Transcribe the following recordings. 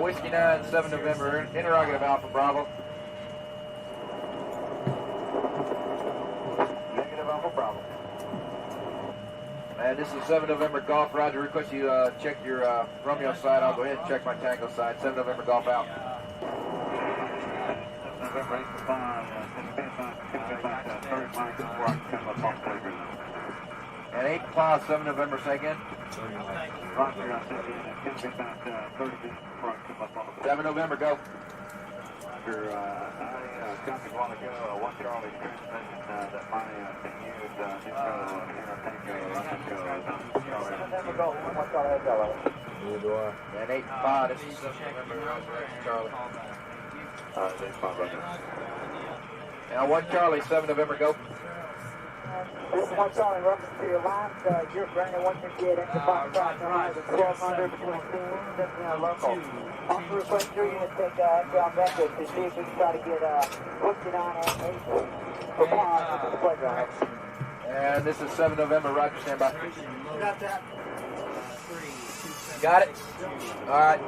Whiskey 9, 7 November, interrogative Alpha Bravo. Negative Alpha Bravo. And this is 7 November Golf. Roger, request you check your Romeo side. I'll go ahead and check my Tango side. 7 November Golf out. And 8 Plow, 7 November, say again. 7 November, go. I copied a while ago, 1 Charlie transmission that my can use and 8 5, this is 7 November, Charlie. Now 1 Charlie, 7 November, go. This is 1 Charlie, reference to your last, you're bringing 158 extra box cross line with 1200 between teams and local. Also request your unit take inbound records to see if we can try to get 59 and 8 for pause with the playground. And this is 7 November, Roger, stand by. Got that. Got it? Alright.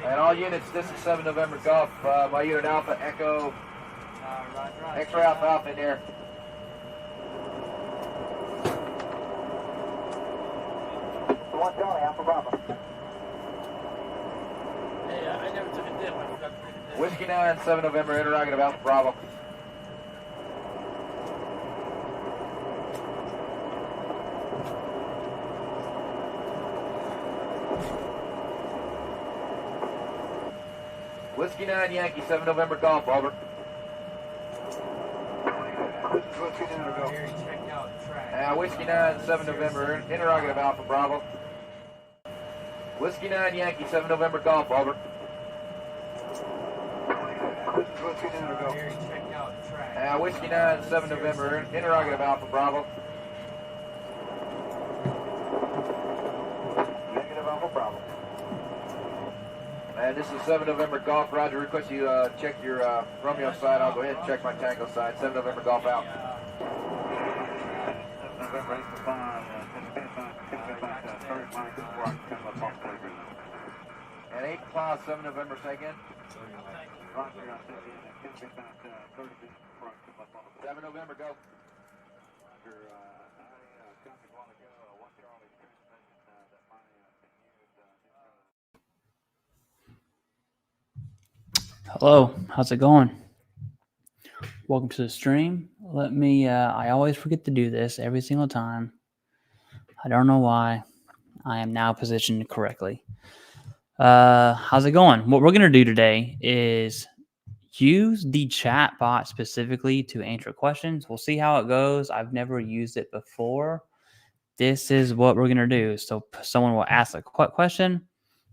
And all units, this is 7 November Golf, my unit Alpha, Echo, X-ray Alpha Alpha in there. One Charlie, Alpha Bravo. Hey, I never took a dip. I forgot to take a dip. Whiskey 9, 7 November, interrogative Alpha Bravo. Whiskey 9, Yankee, 7 November Golf, over. This is Whiskey 9, go. Whiskey 9, 7 November, interrogative Alpha Bravo. Whiskey 9, Yankee, 7 November Golf, over. This is Whiskey 9, go. Whiskey 9, 7 November, interrogative Alpha Bravo. Negative Alpha Bravo. And this is 7 November Golf. Roger, request you check your Romeo side. I'll go ahead and check my Tango side. 7 November Golf out. And 8 Plow, 7 November, say again. 7 November, go. Hello, how's it going? Welcome to the stream. Let me, I always forget to do this every single time. I don't know why. I am now positioned correctly. How's it going? What we're going to do today is use the chat bot specifically to answer questions. We'll see how it goes. I've never used it before. This is what we're going to do. So someone will ask a question,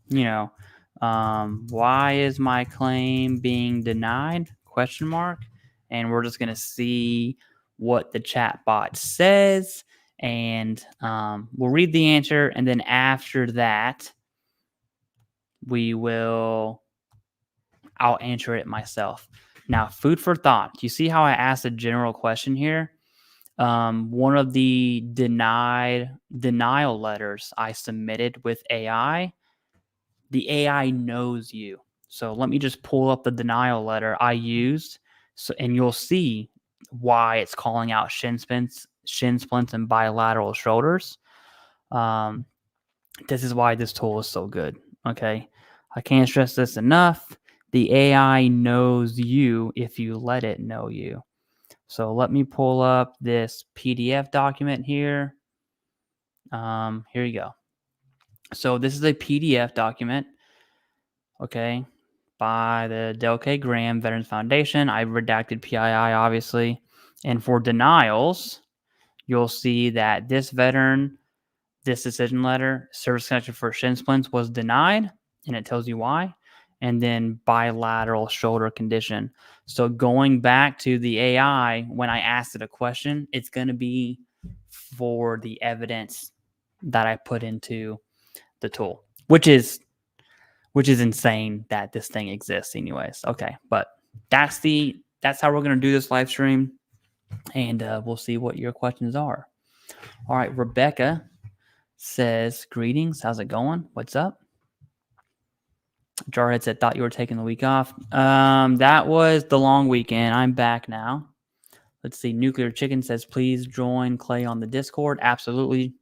you know, why is my claim being denied? Question mark. And we're just going to see what the chat bot says. And we'll read the answer. And then after that, I'll answer it myself. Now, food for thought. You see how I asked a general question here? One of the denial letters I submitted with AI, the AI knows you. So let me just pull up the denial letter I used, and you'll see why it's calling out shin splints and bilateral shoulders. This is why this tool is so good. Okay, I can't stress this enough. The AI knows you if you let it know you. So let me pull up this PDF document here. Here you go. So this is a PDF document, okay, by the Del K. Graham Veterans Foundation. I redacted PII, obviously. And for denials, you'll see that this veteran, this decision letter, service connection for shin splints was denied, and it tells you why. And then bilateral shoulder condition. So going back to the AI, when I asked it a question, it's going to be for the evidence that I put into the tool, which is insane that this thing exists anyways. Okay, but that's how we're going to do this live stream, and we'll see what your questions are. All right, Rebecca says, greetings, how's it going? What's up? Jarhead said, thought you were taking the week off. That was the long weekend. I'm back now. Let's see. Nuclear Chicken says, please join Clay on the Discord. Absolutely,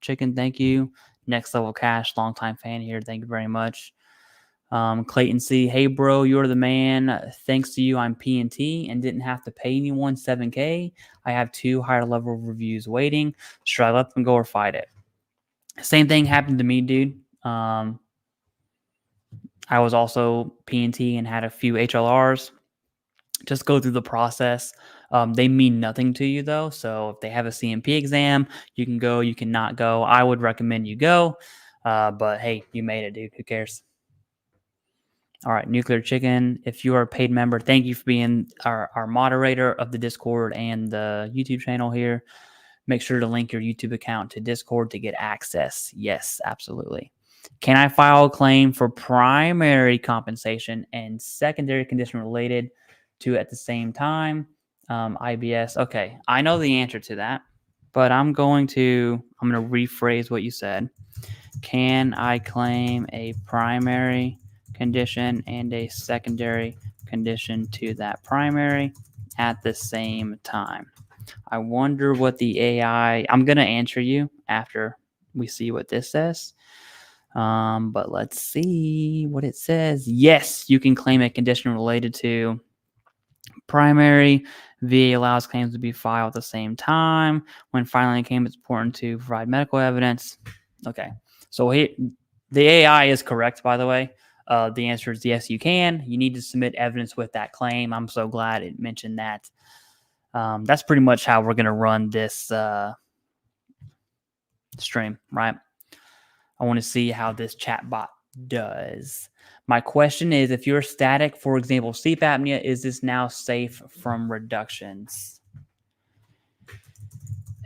Chicken. Thank you. Next Level Cash, longtime fan here. Thank you very much. Clayton C. Hey, bro, you're the man. Thanks to you, I'm P&T and didn't have to pay anyone $7K. I have 2 higher level reviews waiting. Should I let them go or fight it? Same thing happened to me, dude. I was also P&T and had a few HLRs. Just go through the process. They mean nothing to you, though. So if they have a CMP exam, you can go, you cannot go. I would recommend you go. But hey, you made it, dude. Who cares? All right, Nuclear Chicken, if you are a paid member, thank you for being our moderator of the Discord and the YouTube channel here. Make sure to link your YouTube account to Discord to get access. Yes, absolutely. Can I file a claim for primary compensation and secondary condition related to at the same time? IBS. Okay, I know the answer to that, but I'm going to rephrase what you said. Can I claim a primary condition and a secondary condition to that primary at the same time? I wonder what the AI, I'm going to answer you after we see what this says. But let's see what it says. Yes, you can claim a condition related to primary. VA allows claims to be filed at the same time. When filing a claim, it's important to provide medical evidence. Okay. So here, the AI is correct, by the way. The answer is yes, you can. You need to submit evidence with that claim. I'm so glad it mentioned that. That's pretty much how we're going to run this stream, right? I want to see how this chatbot does. My question is, if you're static, for example, sleep apnea, is this now safe from reductions?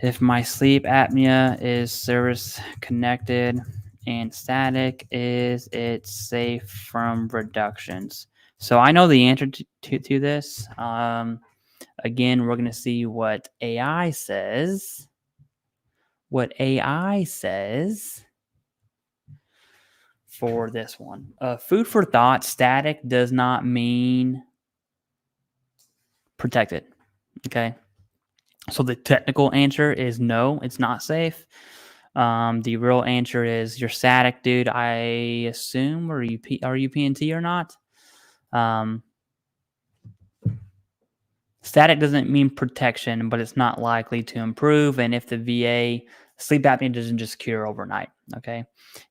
If my sleep apnea is service connected and static, is it safe from reductions? So I know the answer to this. Again, we're going to see what AI says. What AI says for this one. Food for thought, static does not mean protected. Okay. So the technical answer is no, it's not safe. The real answer is you're static, dude. I assume, are you P&T or not? Static doesn't mean protection, but it's not likely to improve. And if the VA, sleep apnea doesn't just cure overnight. Okay.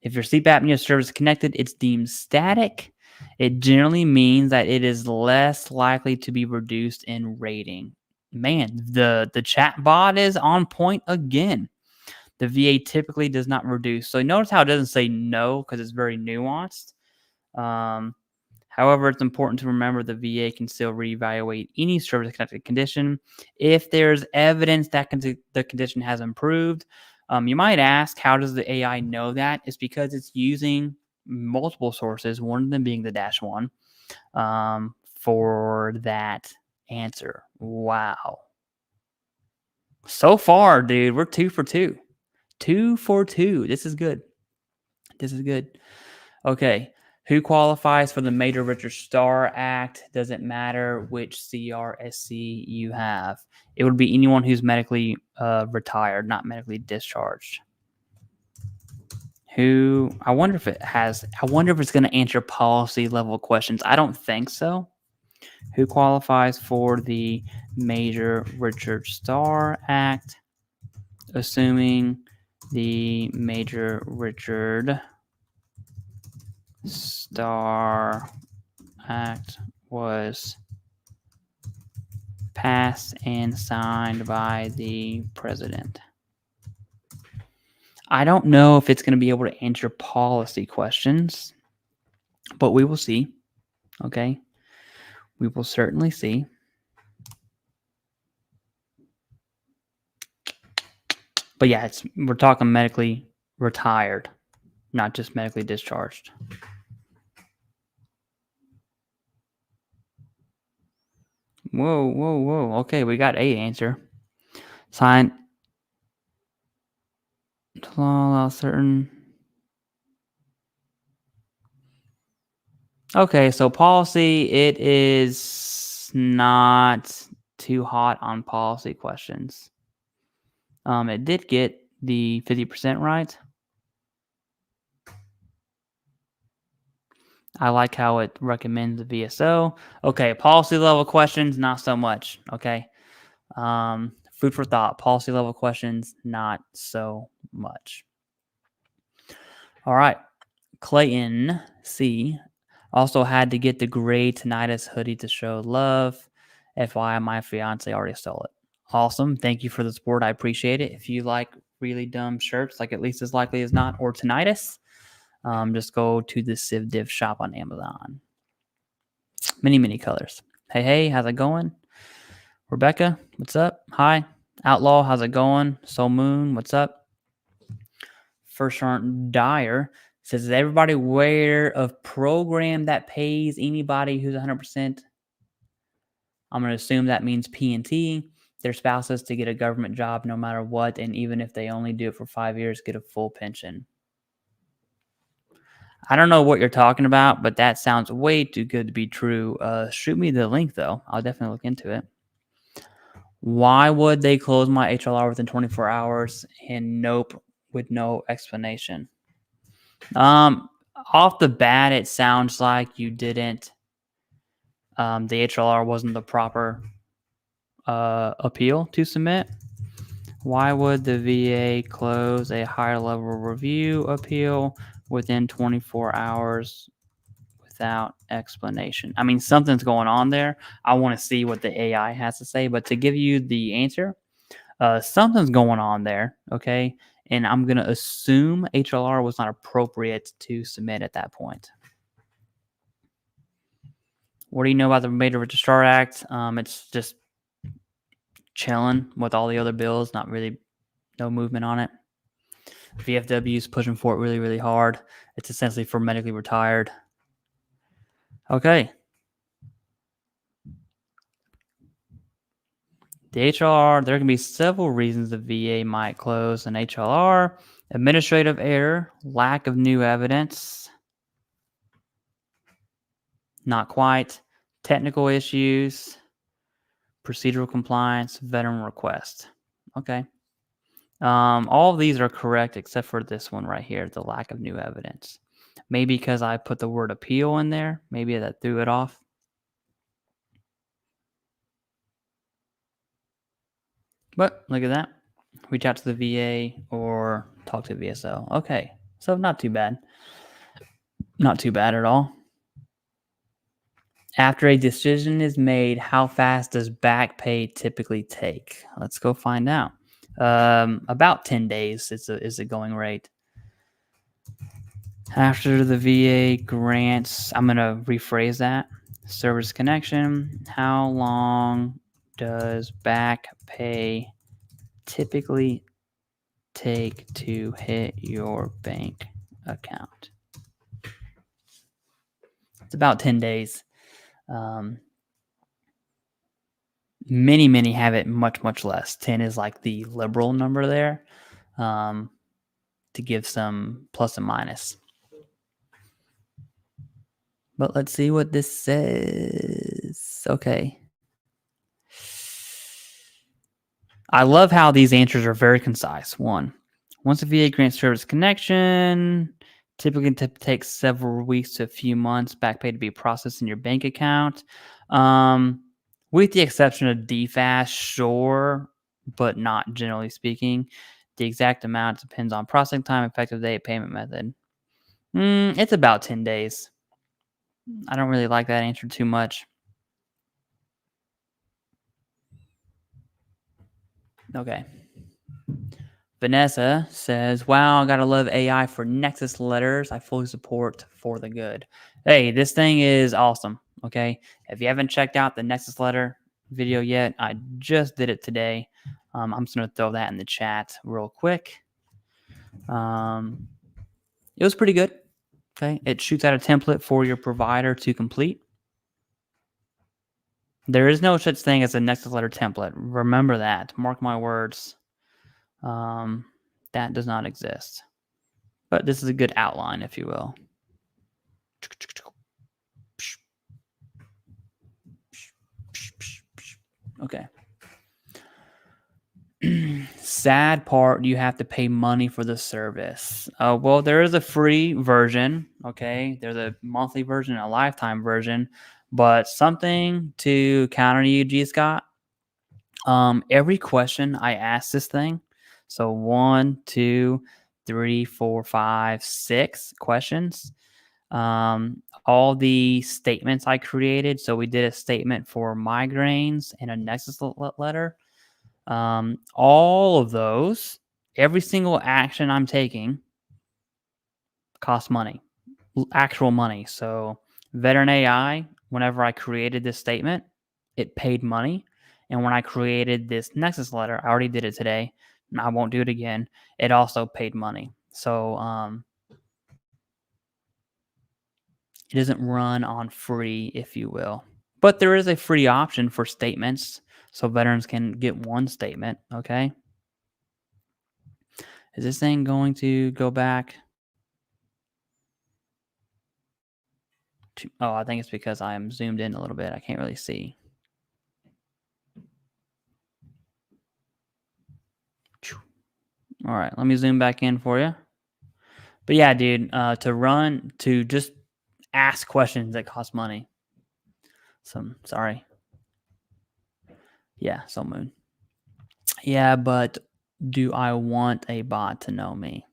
If your sleep apnea service connected, it's deemed static. It generally means that it is less likely to be reduced in rating. Man, the chat bot is on point again. The VA typically does not reduce. So notice how it doesn't say no because it's very nuanced. However, it's important to remember the VA can still reevaluate any service-connected condition if there's evidence that the condition has improved. You might ask, how does the AI know that? It's because it's using multiple sources, one of them being the -1, for that answer. Wow. So far, dude, we're 2 for 2. 2 for 2. This is good. This is good. Okay. Who qualifies for the Major Richard Starr Act? Doesn't matter which CRSC you have. It would be anyone who's medically retired, not medically discharged. I wonder if it's going to answer policy level questions. I don't think so. Who qualifies for the Major Richard Starr Act? Assuming the Major Richard Starr Act was passed and signed by the president. I don't know if it's going to be able to answer policy questions, but we will see. Okay. We will certainly see. But yeah, we're talking medically retired, not just medically discharged. Whoa. Okay, we got A answer. Sign. To allow certain. Okay, so policy, it is not too hot on policy questions. It did get the 50% right. I like how it recommends the VSO. Okay, policy level questions, not so much. Okay. Food for thought. Policy level questions, not so much. All right. Clayton C. Also had to get the gray tinnitus hoodie to show love. FYI, my fiance already stole it. Awesome. Thank you for the support. I appreciate it. If you like really dumb shirts, like At Least As Likely As Not or tinnitus, just go to the TheCivDiv shop on Amazon. Many colors. Hey, how's it going? Rebecca, what's up? Hi. Outlaw, how's it going? Soul Moon, what's up? Prashant Dyer says, is everybody aware of program that pays anybody who's 100%? I'm going to assume that means P&T, their spouses, to get a government job no matter what, and even if they only do it for 5 years, get a full pension. I don't know what you're talking about, but that sounds way too good to be true. Shoot me the link, though. I'll definitely look into it. Why would they close my HLR within 24 hours? And nope, with no explanation. Off the bat, it sounds like you didn't. The HLR wasn't the proper appeal to submit. Why would the VA close a higher level review appeal within 24 hours without explanation? I mean, something's going on there. I want to see what the AI has to say, but to give you the answer, something's going on there, okay? And I'm going to assume HLR was not appropriate to submit at that point. What do you know about the Major Registrar Act? It's just chilling with all the other bills, not really no movement on it. VFW is pushing for it really hard. It's essentially for medically retired. Okay. The HLR, there can be several reasons the VA might close an HLR. Administrative error, lack of new evidence. Not quite. Technical issues, procedural compliance, veteran request. Okay. All of these are correct except for this one right here, the lack of new evidence. Maybe because I put the word appeal in there. Maybe that threw it off. But look at that. Reach out to the VA or talk to the VSO. Okay. So not too bad. Not too bad at all. After a decision is made, how fast does back pay typically take? Let's go find out. About 10 days is the going rate. After the VA grants, I'm going to rephrase that. Service connection. How long does back pay typically take to hit your bank account? It's about 10 days. Many have it much less. 10 is like the liberal number there, to give some plus and minus. But let's see what this says. Okay. I love how these answers are very concise. One, once a VA grants service connection, typically takes several weeks to a few months back pay to be processed in your bank account. With the exception of DFAST, sure, but not generally speaking. The exact amount depends on processing time, effective date, payment method. It's about 10 days. I don't really like that answer too much. Okay. Vanessa says, wow, gotta love AI for Nexus letters. I fully support for the good. Hey, this thing is awesome. Okay. If you haven't checked out the Nexus letter video yet, I just did it today. I'm just going to throw that in the chat real quick. It was pretty good. Okay. It shoots out a template for your provider to complete. There is no such thing as a Nexus letter template. Remember that. Mark my words. That that does not exist. But this is a good outline, if you will. Okay. Sad part, you have to pay money for the service. Well, there is a free version, okay? There's a monthly version and a lifetime version, but something to counter you, G. Scott. Every question I ask this thing, so 1, 2, 3, 4, 5, 6 questions. All the statements I created. So we did a statement for migraines and a Nexus letter. All of those, every single action I'm taking costs money, actual money. So VeteranAI, whenever I created this statement, it paid money. And when I created this Nexus letter, I already did it today, and I won't do it again. It also paid money. So it doesn't run on free, if you will. But there is a free option for statements, so veterans can get one statement, okay? Is this thing going to go back? Oh, I think it's because I'm zoomed in a little bit. I can't really see. All right, let me zoom back in for you. But yeah, dude, to just ask questions that cost money. So, sorry. Yeah, Soul Moon. Yeah, but do I want a bot to know me?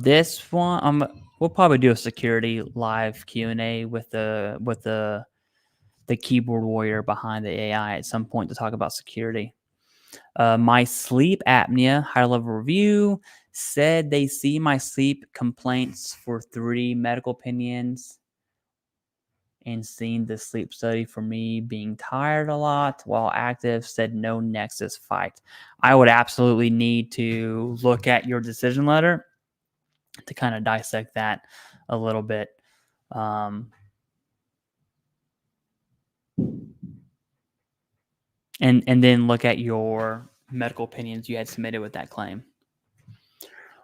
This one, we'll probably do a security live Q&A with the keyboard warrior behind the AI at some point to talk about security. My sleep apnea high level review said they see my sleep complaints for 3 medical opinions and seen the sleep study for me being tired a lot while active, said no Nexus fight. I would absolutely need to look at your decision letter to kind of dissect that a little bit. And then look at your medical opinions you had submitted with that claim.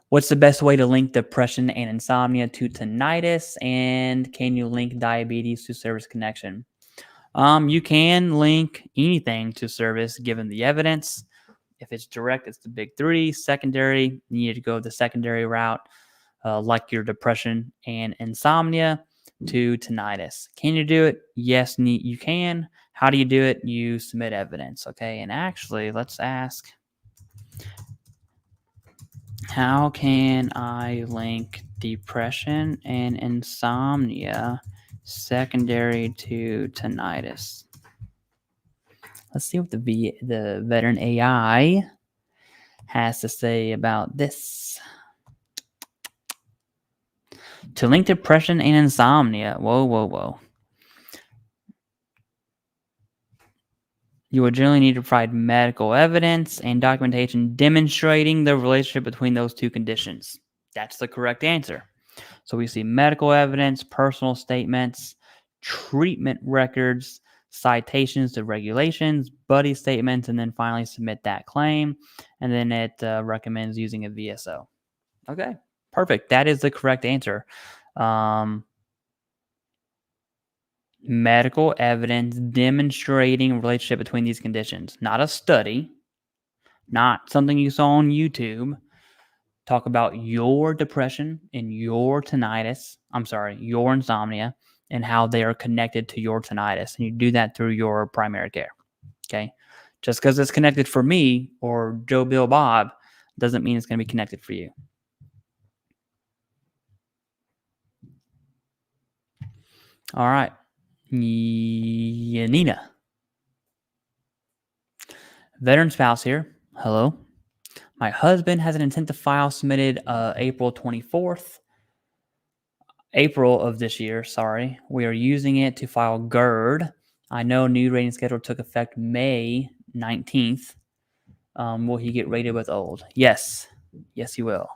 What's the best way to link depression and insomnia to tinnitus? And can you link diabetes to service connection? You can link anything to service given the evidence. If it's direct, it's the big 3. Secondary, you need to go the secondary route, like your depression and insomnia to tinnitus. Can you do it? Yes, you can. How do you do it? You submit evidence, okay? And actually, let's ask, how can I link depression and insomnia secondary to tinnitus? Let's see what the VeteranAI has to say about this. To link depression and insomnia. Whoa. You would generally need to provide medical evidence and documentation demonstrating the relationship between those 2 conditions. That's the correct answer. So we see medical evidence, personal statements, treatment records, citations to regulations, buddy statements, and then finally submit that claim. And then it recommends using a VSO. Okay, perfect. That is the correct answer. Medical evidence demonstrating a relationship between these conditions. Not a study, not something you saw on YouTube. Talk about your depression and your tinnitus. Your insomnia and how they are connected to your tinnitus. And you do that through your primary care. Okay. Just because it's connected for me or Joe, Bill, Bob doesn't mean it's going to be connected for you. All right. Yanina. Veteran spouse here. Hello. My husband has an intent to file submitted April 24th. April of this year, sorry. We are using it to file GERD. I know new rating schedule took effect May 19th. Will he get rated with old? Yes. Yes, he will.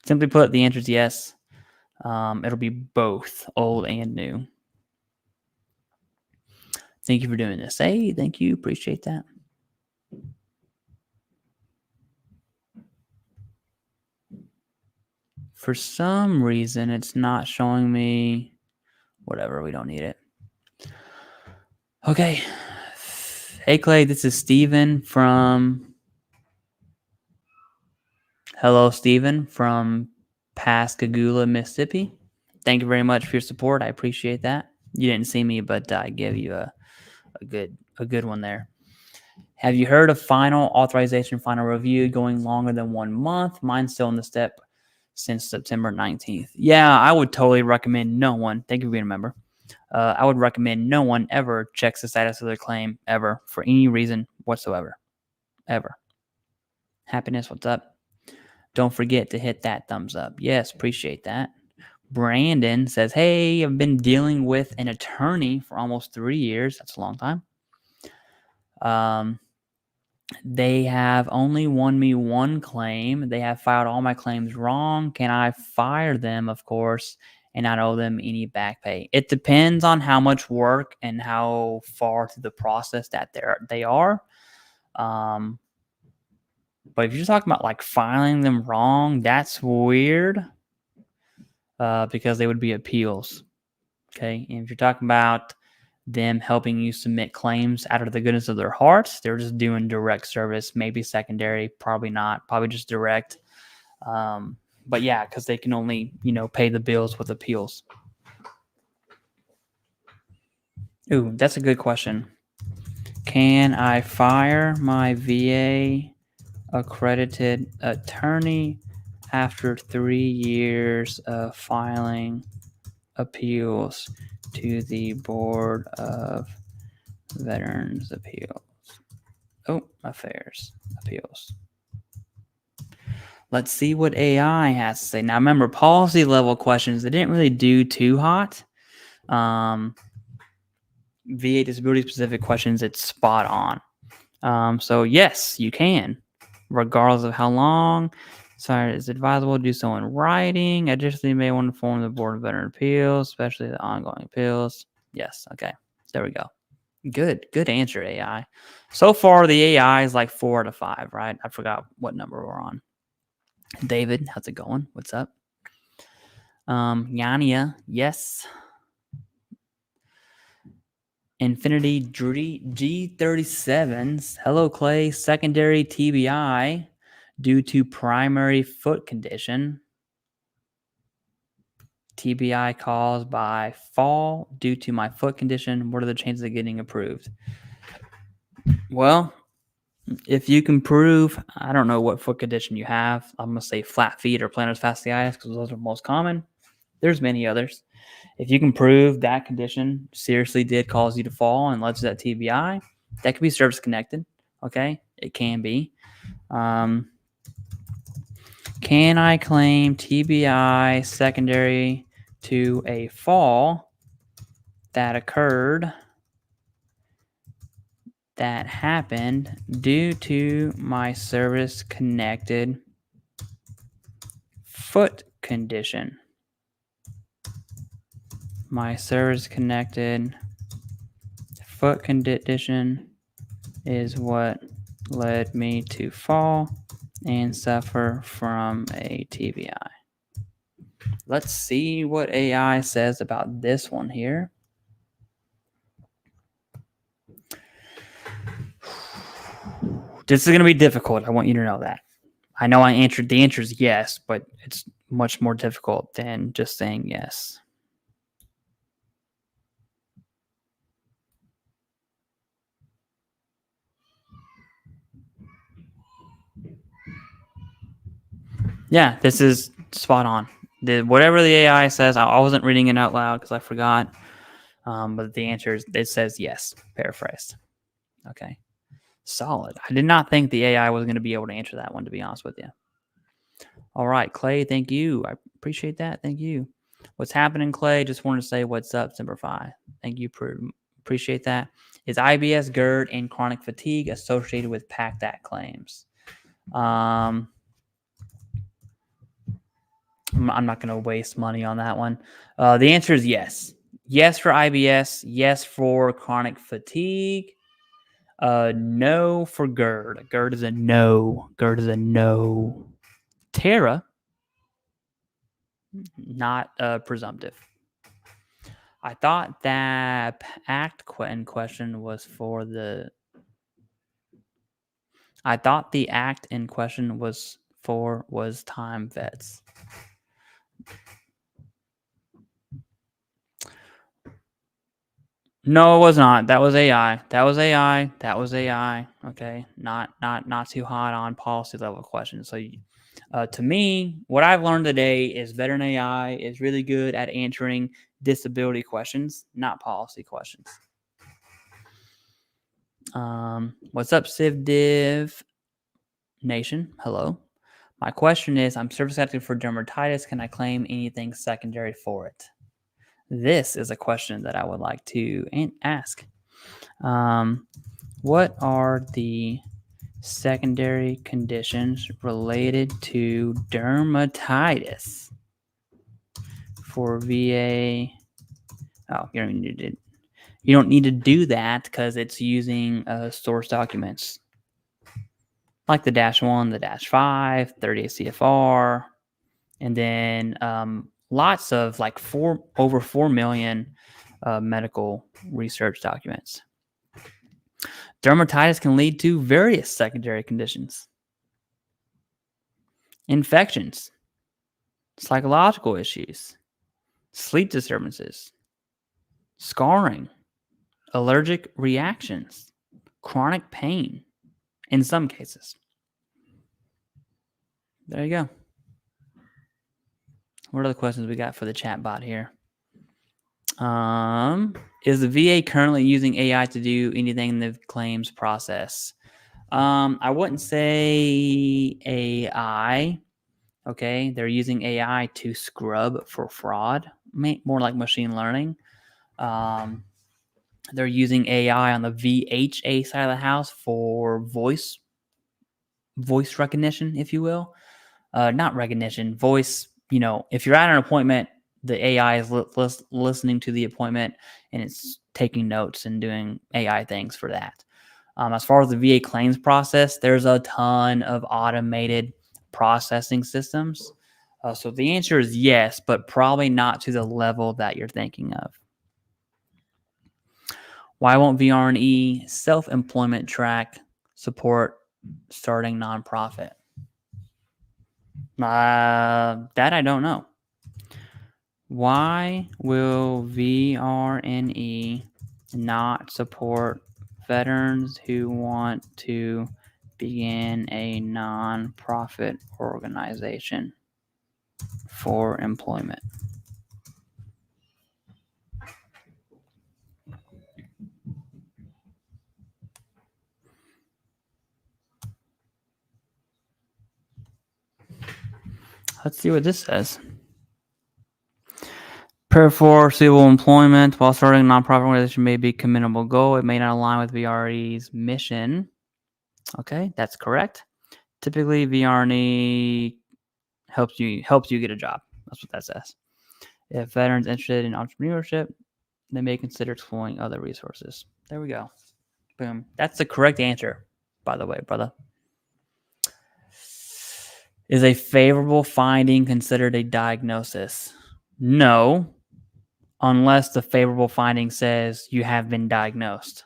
Simply put, the answer is yes. It'll be both old and new. Thank you for doing this. Hey, thank you. Appreciate that. For some reason, it's not showing me. Whatever, we don't need it. Okay. Hey, Clay, this is Steven from... Hello, Steven from Pascagoula, Mississippi. Thank you very much for your support. I appreciate that. You didn't see me, but I gave you a good one there. Have you heard of final authorization, final review going longer than 1 month? Mine's still in the step since September 19th. Yeah, I would totally recommend no one. Thank you for being a member. I would recommend no one ever checks the status of their claim ever for any reason whatsoever. Ever. Happiness, what's up? Don't forget to hit that thumbs up. Yes, appreciate that. Brandon says, hey, I've been dealing with an attorney for almost 3 years. That's a long time. They have only won me one claim. They have filed all my claims wrong. Can I fire them, of course, and not owe them any back pay? It depends on how much work and how far through the process that they are. But if you're talking about like filing them wrong, that's weird because they would be appeals. Okay. And if you're talking about them helping you submit claims out of the goodness of their hearts, they're just doing direct service, maybe secondary, probably not, probably just direct. But yeah, because they can only, pay the bills with appeals. Ooh, that's a good question. Can I fire my VA accredited attorney after 3 years of filing appeals to the Board of Veterans Affairs Appeals? Let's see what AI has to say. Now, remember, policy level questions, they didn't really do too hot. VA disability specific questions, it's spot on. So yes, you can, regardless of how long. Sorry, it's advisable to do so in writing. Additionally, you may want to inform the Board of Veteran Appeals, especially the ongoing appeals. Yes, okay. There we go. Good answer, AI. So far, the AI is like 4 out of 5, right? I forgot what number we're on. David, how's it going? What's up? Yania, yes. Infinity G37s. Hello, Clay. Secondary TBI due to primary foot condition. TBI caused by fall due to my foot condition. What are the chances of getting approved? Well, if you can prove, I don't know what foot condition you have. I'm going to say flat feet or plantar fasciitis because those are most common. There's many others. If you can prove that condition seriously did cause you to fall and led to that TBI, that could be service connected. Okay, it can be. Can I claim TBI secondary to a fall that occurred that happened due to my service connected foot condition? My service connected foot condition is what led me to fall and suffer from a TBI. Let's see what AI says about this one here. This is going to be difficult. I want you to know that. I know I answered the answer is yes, but it's much more difficult than just saying yes. Yeah, this is spot on. Whatever the AI says, I wasn't reading it out loud because I forgot. But the answer is, it says yes, paraphrased. Okay. Solid. I did not think the AI was going to be able to answer that one, to be honest with you. All right, Clay, thank you. I appreciate that. Thank you. What's happening, Clay? Just wanted to say what's up, Simplify. Thank you. Appreciate that. Is IBS, GERD, and chronic fatigue associated with PACT Act claims? I'm not going to waste money on that one. The answer is yes. Yes for IBS. Yes for chronic fatigue. No for GERD. GERD is a no. GERD is a no. TERA. not presumptive. I thought that act in question was for the. I thought the act in question was time vets. No, it was not. That was AI. That was AI. That was AI. Okay, not too hot on policy level questions. So, to me, what I've learned today is VeteranAI is really good at answering disability questions, not policy questions. What's up, CivDiv Nation? Hello. My question is, I'm service connected for dermatitis. Can I claim anything secondary for it? This is a question that I would like to ask. What are the secondary conditions related to dermatitis for VA? Oh, you don't need to do that because it's using source documents like the -1, the -5, 38 CFR, and then lots of like over 4 million medical research documents. Dermatitis can lead to various secondary conditions: infections, psychological issues, sleep disturbances, scarring, allergic reactions, chronic pain in some cases. There you go. What are the questions we got for the chatbot here? Is the VA currently using AI to do anything in the claims process? I wouldn't say AI. Okay, they're using AI to scrub for fraud, more like machine learning. They're using AI on the VHA side of the house for voice recognition, if you will. Not recognition, voice. If you're at an appointment, the AI is listening to the appointment and it's taking notes and doing AI things for that. As far as the VA claims process, there's a ton of automated processing systems. So the answer is yes, but probably not to the level that you're thinking of. Why won't VR&E self-employment track support starting nonprofit? That I don't know. Why will VR&E not support veterans who want to begin a nonprofit organization for employment? Let's see what this says. For civil employment while starting a nonprofit organization may be a commendable goal. It may not align with VRE's mission. Okay, that's correct. Typically, VRE helps you get a job. That's what that says. If veterans interested in entrepreneurship, they may consider exploring other resources. There we go. Boom. That's the correct answer, by the way, brother. Is a favorable finding considered a diagnosis? No, unless the favorable finding says you have been diagnosed.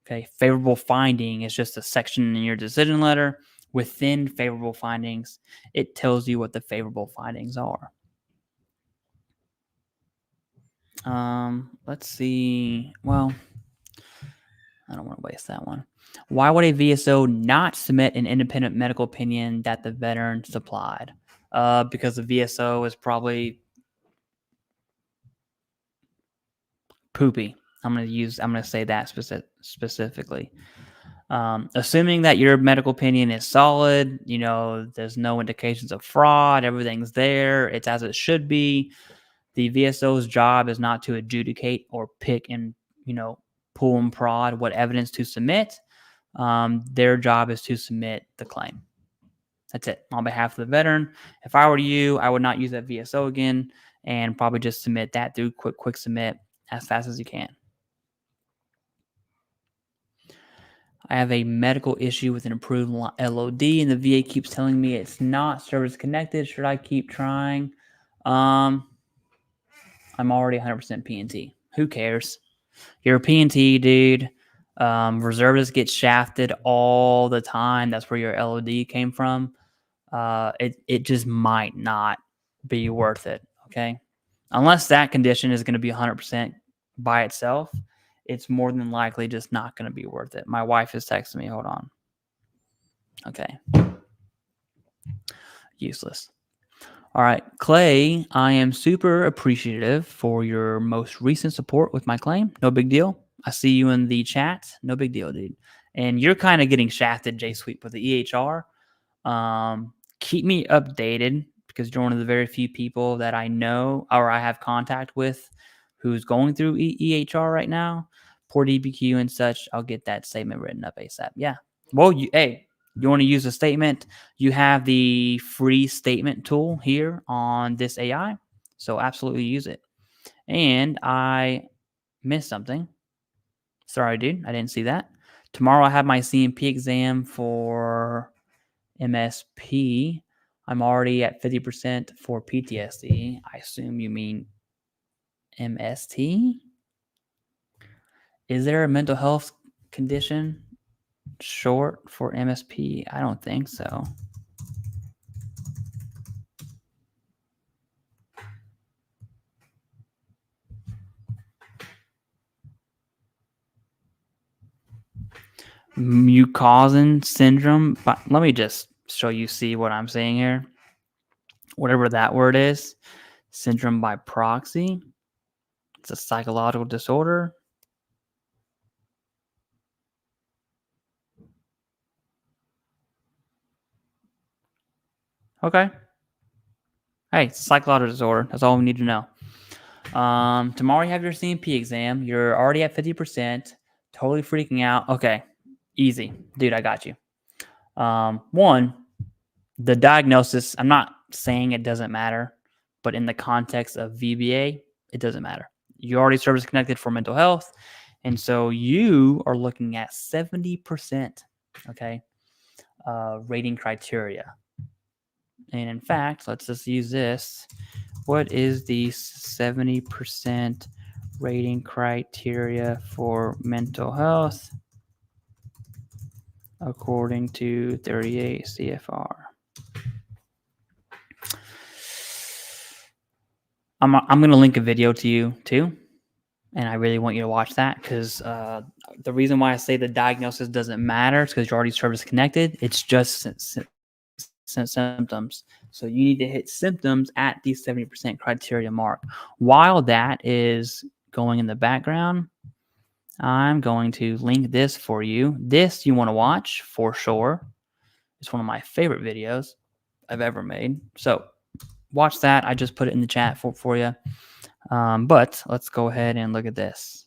Okay, favorable finding is just a section in your decision letter. Within favorable findings, it tells you what the favorable findings are. Let's see. Well, I don't want to waste that one. Why would a VSO not submit an independent medical opinion that the veteran supplied? Because the VSO is probably poopy. I'm going to say that specifically. Assuming that your medical opinion is solid, there's no indications of fraud, everything's there, it's as it should be. The VSO's job is not to adjudicate or pick and, pull and prod what evidence to submit. Their job is to submit the claim. That's it. On behalf of the veteran, if I were you, I would not use that VSO again and probably just submit that through quick submit as fast as you can. I have a medical issue with an approved LOD, and the VA keeps telling me it's not service connected. Should I keep trying? I'm already 100% P&T. Who cares? You're a P&T, dude. Reservists get shafted all the time. That's where your LOD came from. It just might not be worth it, okay? Unless that condition is going to be 100% by itself, it's more than likely just not going to be worth it. My wife is texting me. Hold on. Okay. Useless. All right, Clay, I am super appreciative for your most recent support with my claim. No big deal. I see you in the chat. No big deal, dude. And you're kind of getting shafted, J Sweep, with the EHR. Keep me updated because you're one of the very few people that I know or I have contact with who's going through EHR right now. Poor DBQ and such. I'll get that statement written up ASAP. Yeah. Well, you want to use a statement? You have the free statement tool here on this AI. So absolutely use it. And I missed something. Sorry, dude. I didn't see that. Tomorrow I have my CMP exam for MSP. I'm already at 50% for PTSD. I assume you mean MST? Is there a mental health condition short for MSP? I don't think so. Mucosan syndrome. But let me just show you, see what I'm saying here. Whatever that word is, syndrome by proxy. It's a psychological disorder. Okay. Hey, it's a psychological disorder. That's all we need to know. Tomorrow you have your CMP exam. You're already at 50%. Totally freaking out. Okay. Easy. Dude, I got you. One, the diagnosis, I'm not saying it doesn't matter, but in the context of VBA, it doesn't matter. You're already service connected for mental health. And so you are looking at 70%, okay, rating criteria. And in fact, let's just use this. What is the 70% rating criteria for mental health according to 38 CFR? I'm going to link a video to you too. And I really want you to watch that because the reason why I say the diagnosis doesn't matter is because you're already service connected. It's just symptoms. So you need to hit symptoms at the 70% criteria mark. While that is going in the background, I'm going to link this for you. This you want to watch for sure. It's one of my favorite videos I've ever made. So watch that. I just put it in the chat for you. But let's go ahead and look at this.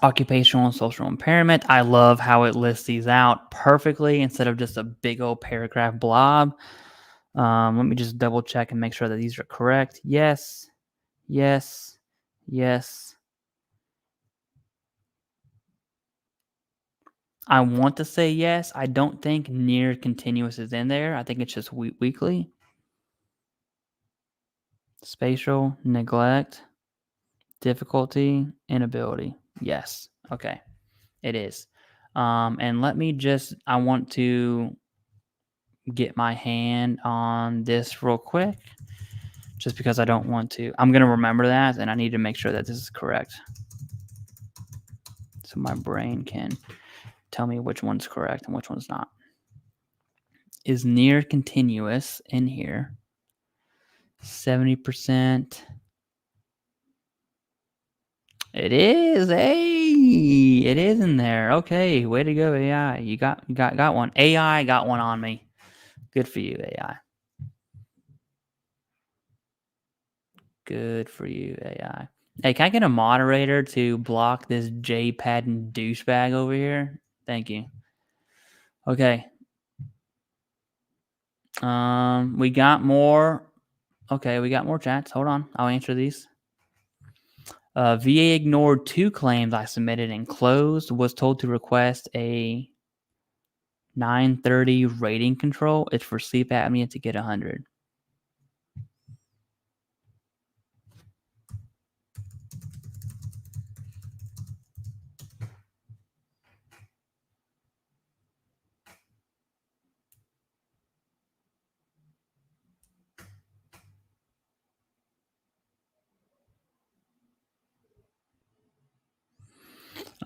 Occupational and social impairment. I love how it lists these out perfectly instead of just a big old paragraph blob. Let me just double check and make sure that these are correct. Yes, yes, yes. I want to say yes. I don't think near continuous is in there. I think it's just weekly. Spatial, neglect, difficulty, inability. Yes. Okay. It is. And let me just, I want to get my hand on this real quick just because I don't want to. I'm going to remember that and I need to make sure that this is correct. So my brain can tell me which one's correct and which one's not. Is near continuous in here? 70%. It is. Hey, it is in there. Okay, way to go, AI. You got one. AI got one on me. Good for you, AI. Good for you, AI. Hey, can I get a moderator to block this JPad and douchebag over here? Thank you. Okay. We got more. Okay, we got more chats. Hold on. I'll answer these. VA ignored 2 claims I submitted and closed. Was told to request a 930 rating control. It's for sleep apnea to get 100.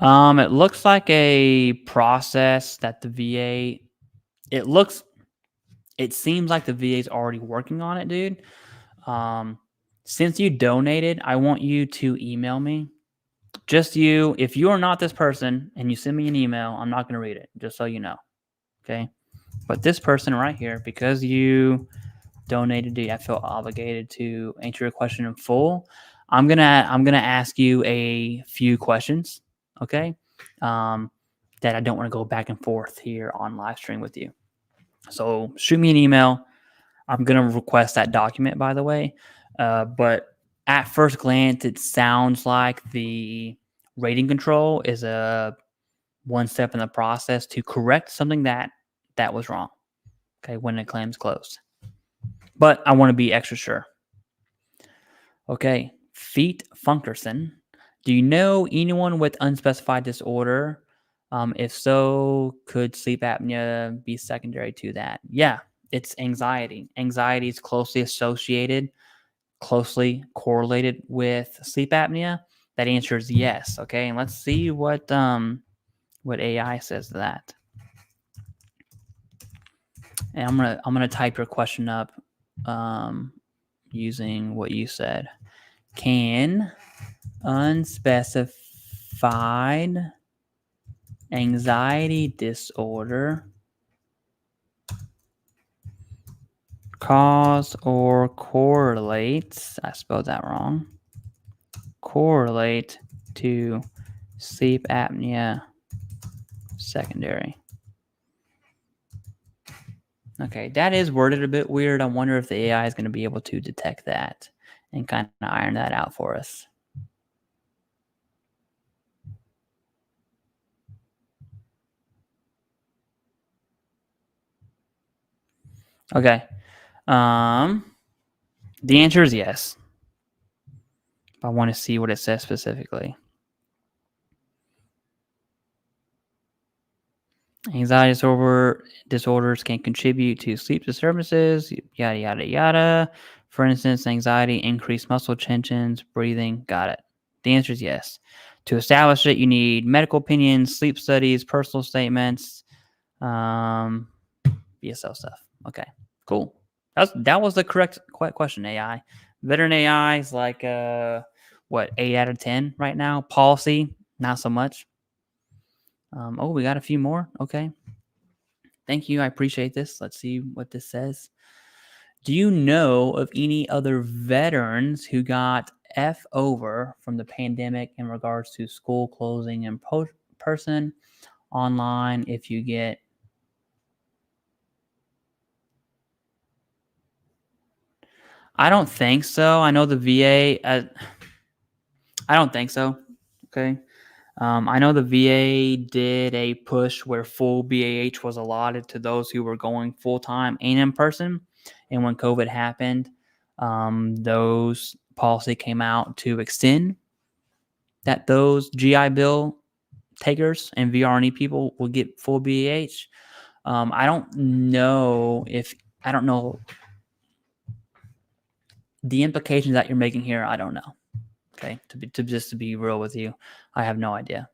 It looks like a process that the VA. It seems like the VA is already working on it, dude. Since you donated, I want you to email me. Just you. If you are not this person and you send me an email, I'm not going to read it, just so you know. Okay. But this person right here, because you donated, dude, I feel obligated to answer your question in full. I'm gonna ask you a few questions, okay? That I don't want to go back and forth here on live stream with you. So shoot me an email. I'm gonna request that document, by the way. But at first glance, it sounds like the rating control is a one step in the process to correct something that was wrong. Okay, when a claim's closed. But I want to be extra sure. Okay, Feet Funkerson. Do you know anyone with unspecified disorder? If so, could sleep apnea be secondary to that? Yeah, it's anxiety. Anxiety is closely associated, closely correlated with sleep apnea. That answer is yes. Okay, and let's see what AI says to that. And I'm gonna type your question up using what you said. Can unspecified anxiety disorder cause or correlate, I spelled that wrong, correlate to sleep apnea secondary? Okay, that is worded a bit weird. I wonder if the AI is going to be able to detect that and kind of iron that out for us. Okay. The answer is yes. I want to see what it says specifically. Anxiety disorders can contribute to sleep disturbances, yada, yada, yada. For instance, anxiety, increased muscle tensions, breathing. Got it. The answer is yes. To establish it, you need medical opinions, sleep studies, personal statements, BSL stuff. Okay, cool. That was the correct question, AI. VeteranAI is like, 8 out of 10 right now? Policy, not so much. We got a few more. Okay. Thank you. I appreciate this. Let's see what this says. Do you know of any other veterans who got F over from the pandemic in regards to school closing in person, online? If you get. I don't think so. I know the VA. I don't think so. Okay. I know the VA did a push where full BAH was allotted to those who were going full time and in person. And when COVID happened, those policy came out to extend that those GI Bill takers and VR&E people will get full BAH. I don't know the implications that you're making here. I don't know. Okay, to be real with you, I have no idea.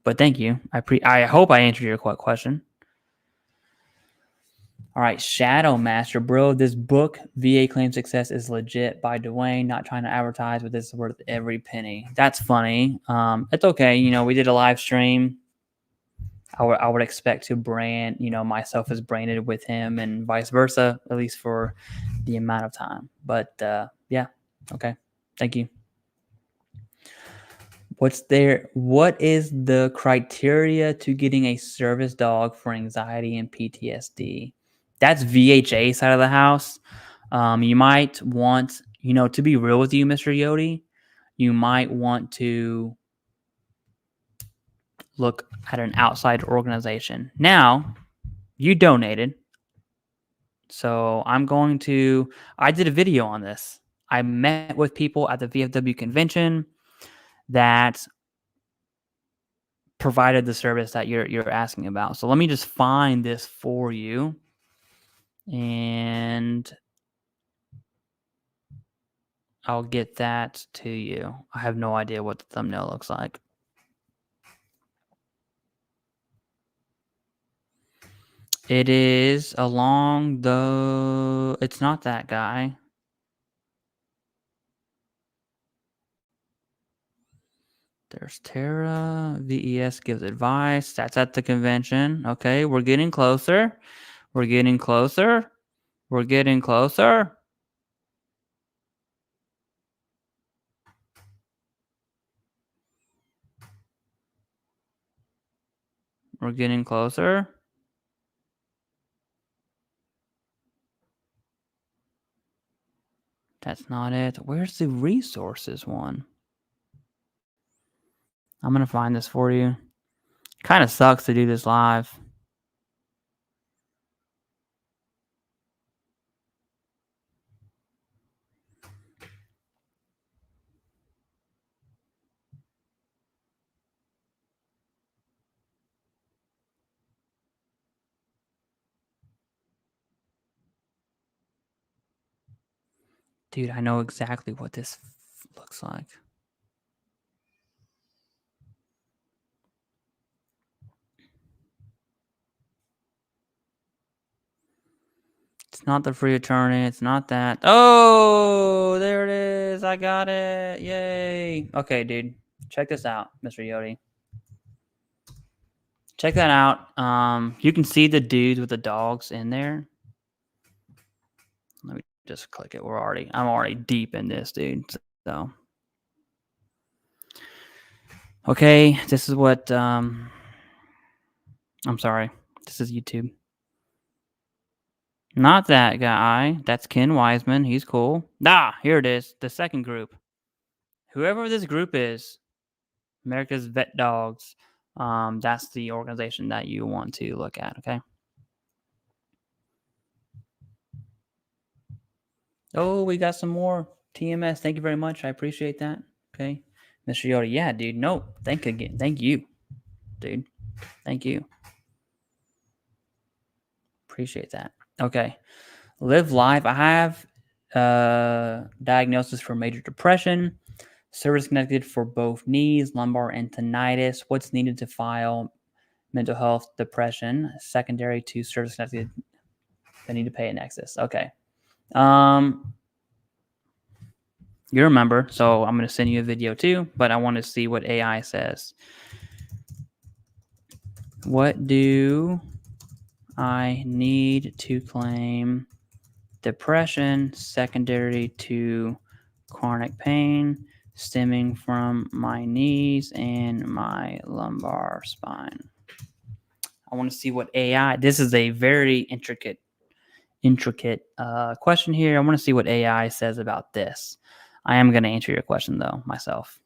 But thank you. I hope I answered your question. All right, Shadow Master, bro. This book, VA Claim Success, is legit by Dwayne. Not trying to advertise, but this is worth every penny. That's funny. It's okay. You know, we did a live stream. I would expect to brand, myself as branded with him and vice versa, at least for the amount of time. But yeah, okay. Thank you. What is the criteria to getting a service dog for anxiety and PTSD? That's VHA side of the house. You might want, to be real with you, Mr. Yodi, you might want to look at an outside organization. Now, you donated. So I did a video on this. I met with people at the VFW convention that provided the service that you're asking about. So let me just find this for you. And I'll get that to you. I have no idea what the thumbnail looks like. It is along the... It's not that guy. There's TERA. VES gives advice. That's at the convention. Okay, we're getting closer. We're getting closer. We're getting closer. We're getting closer. That's not it. Where's the resources one? I'm going to find this for you. Kind of sucks to do this live. Dude, I know exactly what this looks like. It's not the free attorney. It's not that. Oh, there it is. I got it. Yay. Okay, dude. Check this out, Mr. Yodi. Check that out. You can see the dudes with the dogs in there. Let me just click it. I'm already deep in this, dude. So, okay, this is what, I'm sorry. This is YouTube. Not that guy. That's Ken Wiseman. He's cool. Ah, here it is. The second group. Whoever this group is, America's Vet Dogs, that's the organization that you want to look at, okay? Oh, we got some more TMS. Thank you very much. I appreciate that. Okay. Mr. Yoda, yeah, dude. No, thank you, dude. Thank you. Appreciate that. Okay. Live Life. I have diagnosis for major depression, service connected for both knees, lumbar, and tinnitus. What's needed to file mental health, depression, secondary to service connected? I need to pay a Nexus. Okay. You remember, so I'm going to send you a video too, but I want to see what AI says. What do I need to claim depression secondary to chronic pain stemming from my knees and my lumbar spine? I want to see what AI, this is a very intricate question here. I want to see what AI says about this. I am going to answer your question though myself.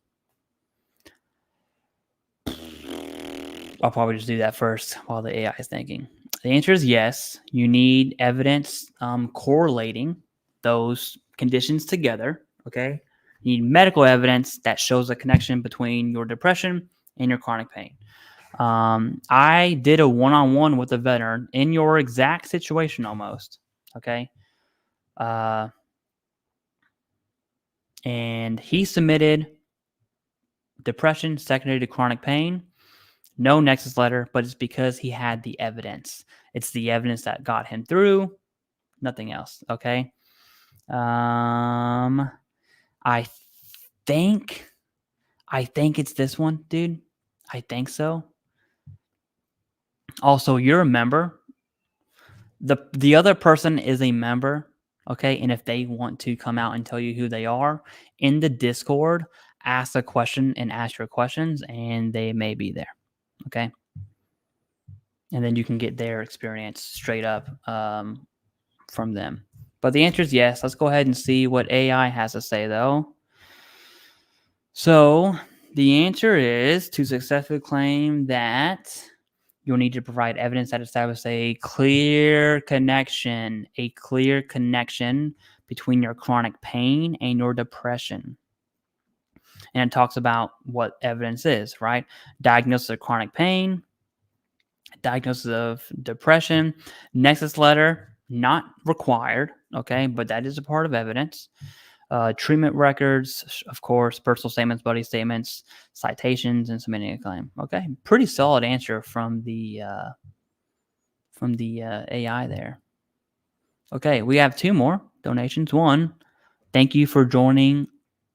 I'll probably just do that first while the AI is thinking. The answer is yes. You need evidence correlating those conditions together, okay? You need medical evidence that shows a connection between your depression and your chronic pain. I did a one-on-one with a veteran in your exact situation almost, okay? And he submitted depression secondary to chronic pain. No Nexus letter, but it's because he had the evidence. It's the evidence that got him through. Nothing else. Okay. I think it's this one, dude. I think so. Also, you're a member. The other person is a member. Okay. And if they want to come out and tell you who they are in the Discord, ask a question and ask your questions, and they may be there. Okay. And then you can get their experience straight up from them. But the answer is yes. Let's go ahead and see what AI has to say, though. So the answer is to successfully claim that you'll need to provide evidence that establishes a clear connection between your chronic pain and your depression. And it talks about what evidence is, right? Diagnosis of chronic pain, diagnosis of depression, Nexus letter, not required, okay, but that is a part of evidence. Treatment records, of course, personal statements, buddy statements, citations, and submitting a claim. Okay, pretty solid answer from the from the AI there. Okay, we have 2 more donations. One, thank you for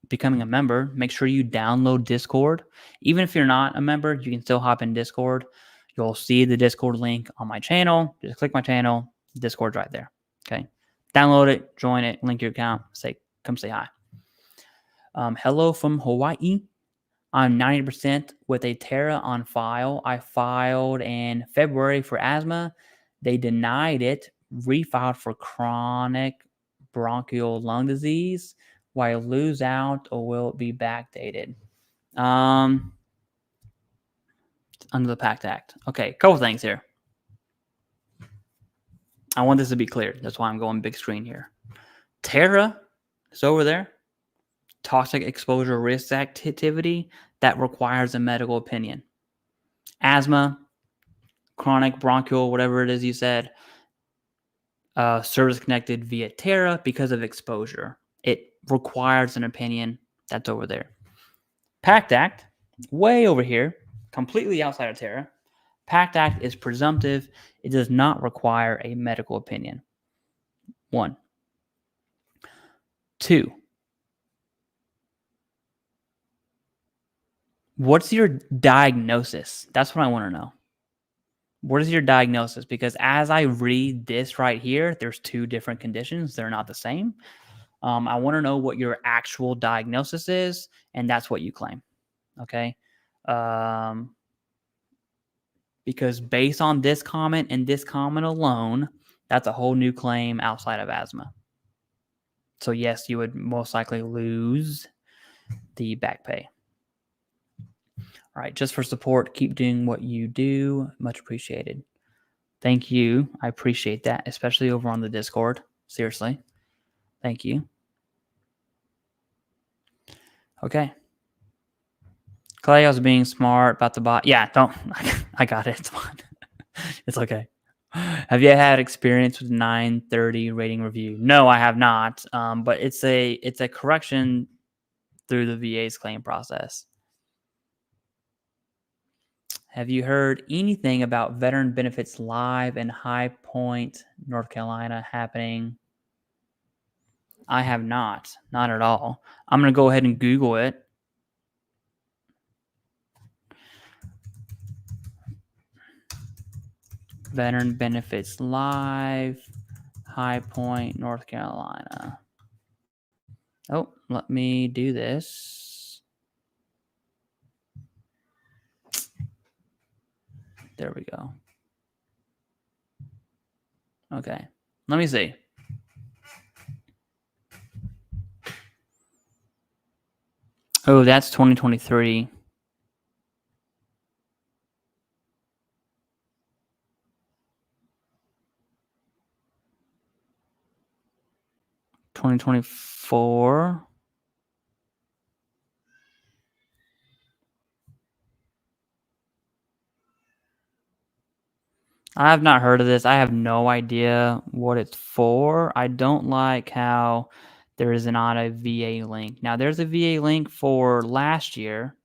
becoming a member. Make sure you download Discord. Even if you're not a member, you can still hop in Discord. You'll see the Discord link on my channel. Just click my channel. Discord's right there. Okay, download it, join it, link your account. Come say hi. Hello from Hawaii. I'm 90% with a TERA on file. I filed in February for asthma. They denied it. Refiled for chronic bronchial lung disease. Will I lose out or will it be backdated? Under the PACT Act. Okay, couple things here. I want this to be clear. That's why I'm going big screen here. TERA is over there. Toxic exposure risk activity that requires a medical opinion. Asthma, chronic bronchial, whatever it is you said, service connected via TERA because of exposure. It requires an opinion. That's over there. PACT Act, way over here, completely outside of TERA. PACT Act is presumptive. It does not require a medical opinion. 1. 2. What's your diagnosis? That's what I want to know. What is your diagnosis? Because as I read this right here, there's 2 different conditions. They're not the same. I want to know what your actual diagnosis is, and that's what you claim. Okay? Because based on this comment and this comment alone, that's a whole new claim outside of asthma. So yes, you would most likely lose the back pay. All right, just for support, keep doing what you do. Much appreciated. Thank you. I appreciate that, especially over on the Discord. Seriously. Thank you. Okay. Clay, I was being smart about the bot. Yeah, don't. I got it. It's fine. It's okay. Have you had experience with 930 rating review? No, I have not. But it's a correction through the VA's claim process. Have you heard anything about veteran benefits live in High Point, North Carolina happening? I have not. Not at all. I'm going to go ahead and Google it. Veteran benefits live, High Point, North Carolina. Oh, let me do this. There we go. Okay, let me see. Oh, that's 2023. $2024. I have not heard of this. I have no idea what it's for. I don't like how there is not a VA link. Now, there's a VA link for last year.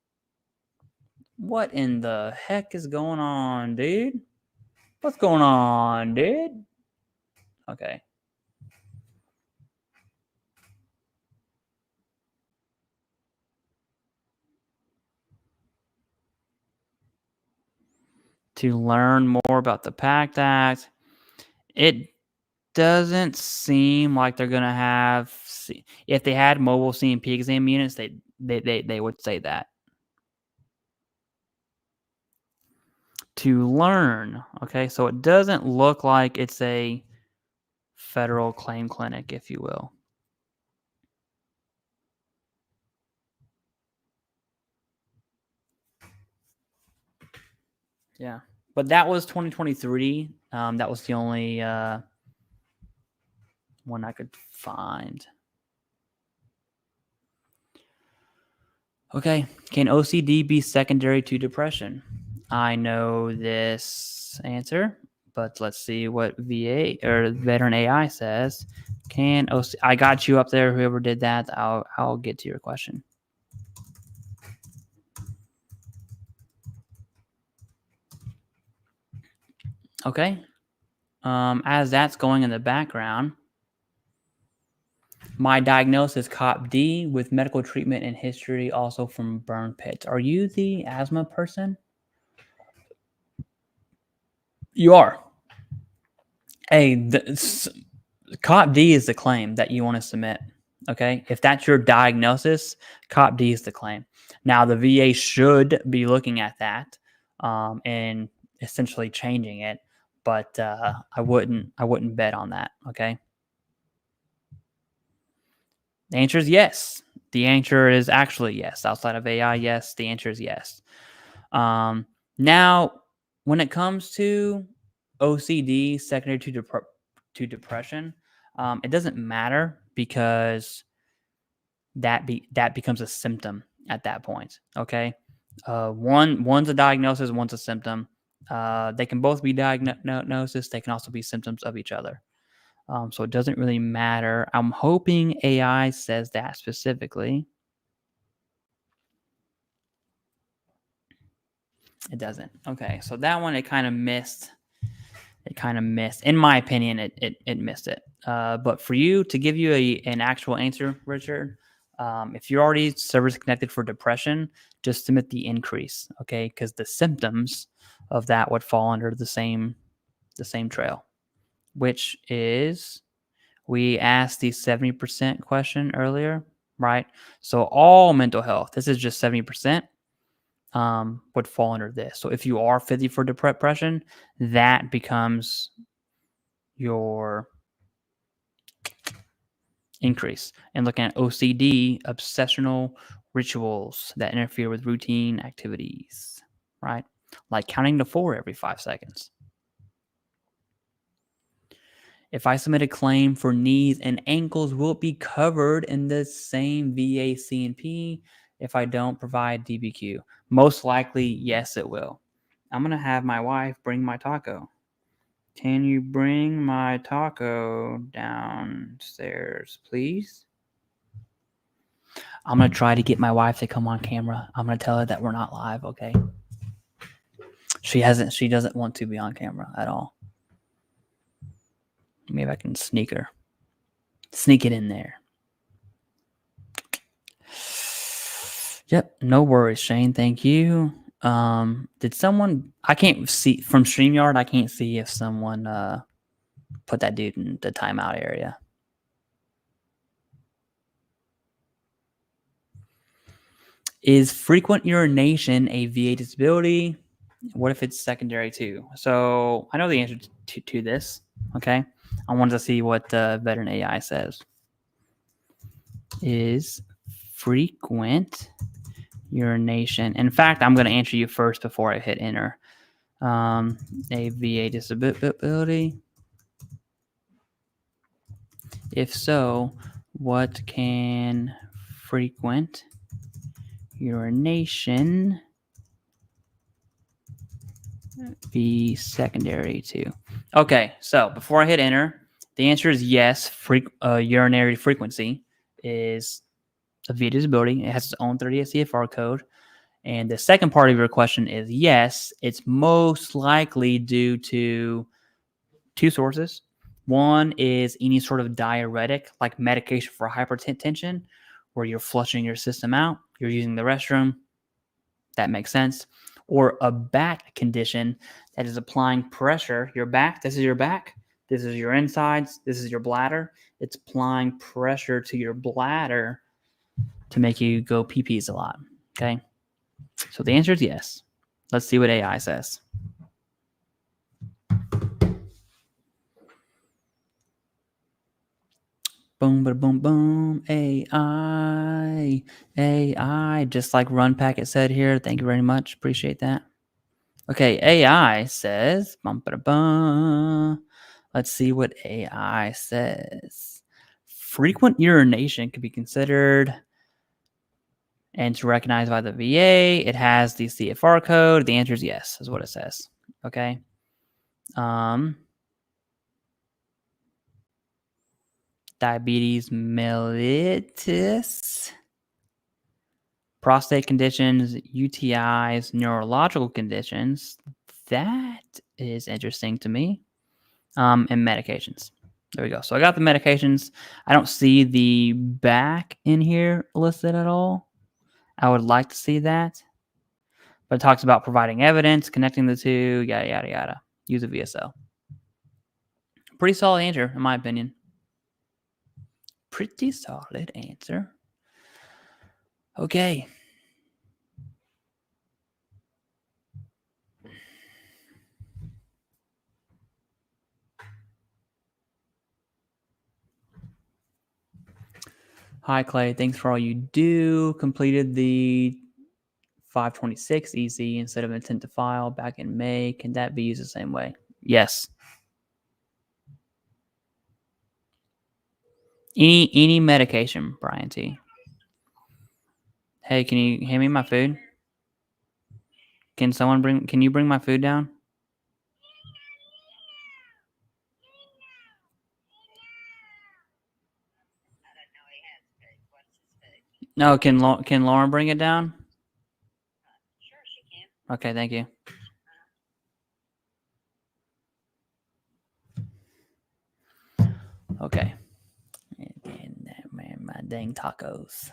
What in the heck is going on, dude? What's going on, dude? Okay. To learn more about the PACT Act, it doesn't seem like they're going to have, if they had mobile C&P exam units, they would say that. To learn, okay, so it doesn't look like it's a federal claim clinic, if you will. Yeah, but that was 2023. That was the only one I could find. Okay, can OCD be secondary to depression? I know this answer, but let's see what VA or VeteranAI says. Can OCD? I got you up there. Whoever did that, I'll get to your question. Okay. as that's going in the background, my diagnosis COPD with medical treatment and history also from burn pits. Are you the asthma person? You are. Hey, COPD is the claim that you want to submit. Okay. If that's your diagnosis, COPD is the claim. Now, the VA should be looking at that and essentially changing it, but I wouldn't bet on that. Okay. The answer is yes. The answer is actually yes. Outside of AI, yes. The answer is yes. Now, when it comes to OCD secondary to depression, it doesn't matter because that becomes a symptom at that point. Okay, one's a diagnosis, one's a symptom. They can both be diagnosis. They can also be symptoms of each other. So it doesn't really matter. I'm hoping AI says that specifically. It doesn't. Okay, so that one it kind of missed. In my opinion, it missed it. But for you to give you an actual answer, Richard, if you're already service connected for depression, just submit the increase, okay? Because the symptoms of that would fall under the same trail, which is we asked the 70% question earlier, right? So all mental health, this is just 70%. Would fall under this. So if you are 50 for depression, that becomes your increase. And looking at OCD, obsessional rituals that interfere with routine activities, right? Like counting to 4 every 5 seconds. If I submit a claim for knees and ankles, will it be covered in the same VA C&P if I don't provide DBQ? Most likely, yes, it will. I'm going to have my wife bring my taco. Can you bring my taco downstairs, please? I'm going to try to get my wife to come on camera. I'm going to tell her that we're not live, okay? She doesn't want to be on camera at all. Maybe I can sneak it in there. Yep, no worries, Shane. Thank you. Did someone? I can't see from StreamYard. I can't see if someone put that dude in the timeout area. Is frequent urination a VA disability? What if it's secondary too? So I know the answer to this. Okay, I wanted to see what VeteranAI says. Is frequent urination? In fact, I'm going to answer you first before I hit enter. A VA disability? If so, what can frequent urination be secondary to? Okay, so before I hit enter, the answer is yes. Urinary frequency is a VA disability. It has its own 38 CFR code. And the second part of your question is yes, it's most likely due to 2 sources. One is any sort of diuretic, like medication for hypertension, where you're flushing your system out, you're using the restroom. That makes sense. Or a back condition that is applying pressure. Your back, this is your back. This is your insides. This is your bladder. It's applying pressure to your bladder to make you go pee-pees a lot. Okay. So the answer is yes. Let's see what AI says. Boom, ba boom, boom. AI. Just like Run Packet said here. Thank you very much. Appreciate that. Okay. AI says, bum, ba, bum. Let's see what AI says. Frequent urination can be considered and it's recognized by the VA. It has the CFR code. The answer is yes, is what it says. Okay. Diabetes mellitus, prostate conditions, UTIs, neurological conditions. That is interesting to me. and medications. There we go. So I got the medications. I don't see the back in here listed at all. I would like to see that. But it talks about providing evidence, connecting the two, yada, yada, yada. Use a VSL. Pretty solid answer, in my opinion. Pretty solid answer. Okay. Hi, Clay. Thanks for all you do. Completed the 526 easy instead of intent to file back in May. Can that be used the same way? Yes. Any medication, Brian T. Hey, can you hand me my food? Can you bring my food down? No, can Lauren bring it down? Sure, she can. Okay, thank you. Okay. And man, my dang tacos.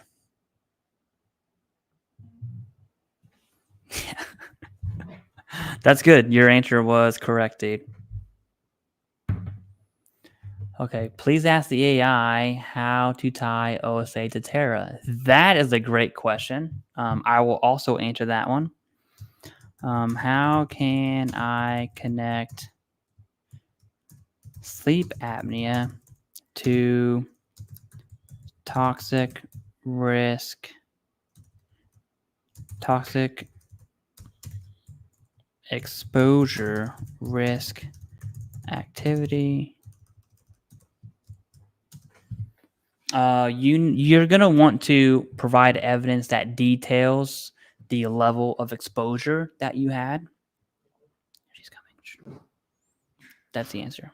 That's good. Your answer was correct, dude. Okay, please ask the AI how to tie OSA to TERA. That is a great question. I will also answer that one. How can I connect sleep apnea to toxic exposure risk activity? You're gonna want to provide evidence that details the level of exposure that you had. She's coming. That's the answer.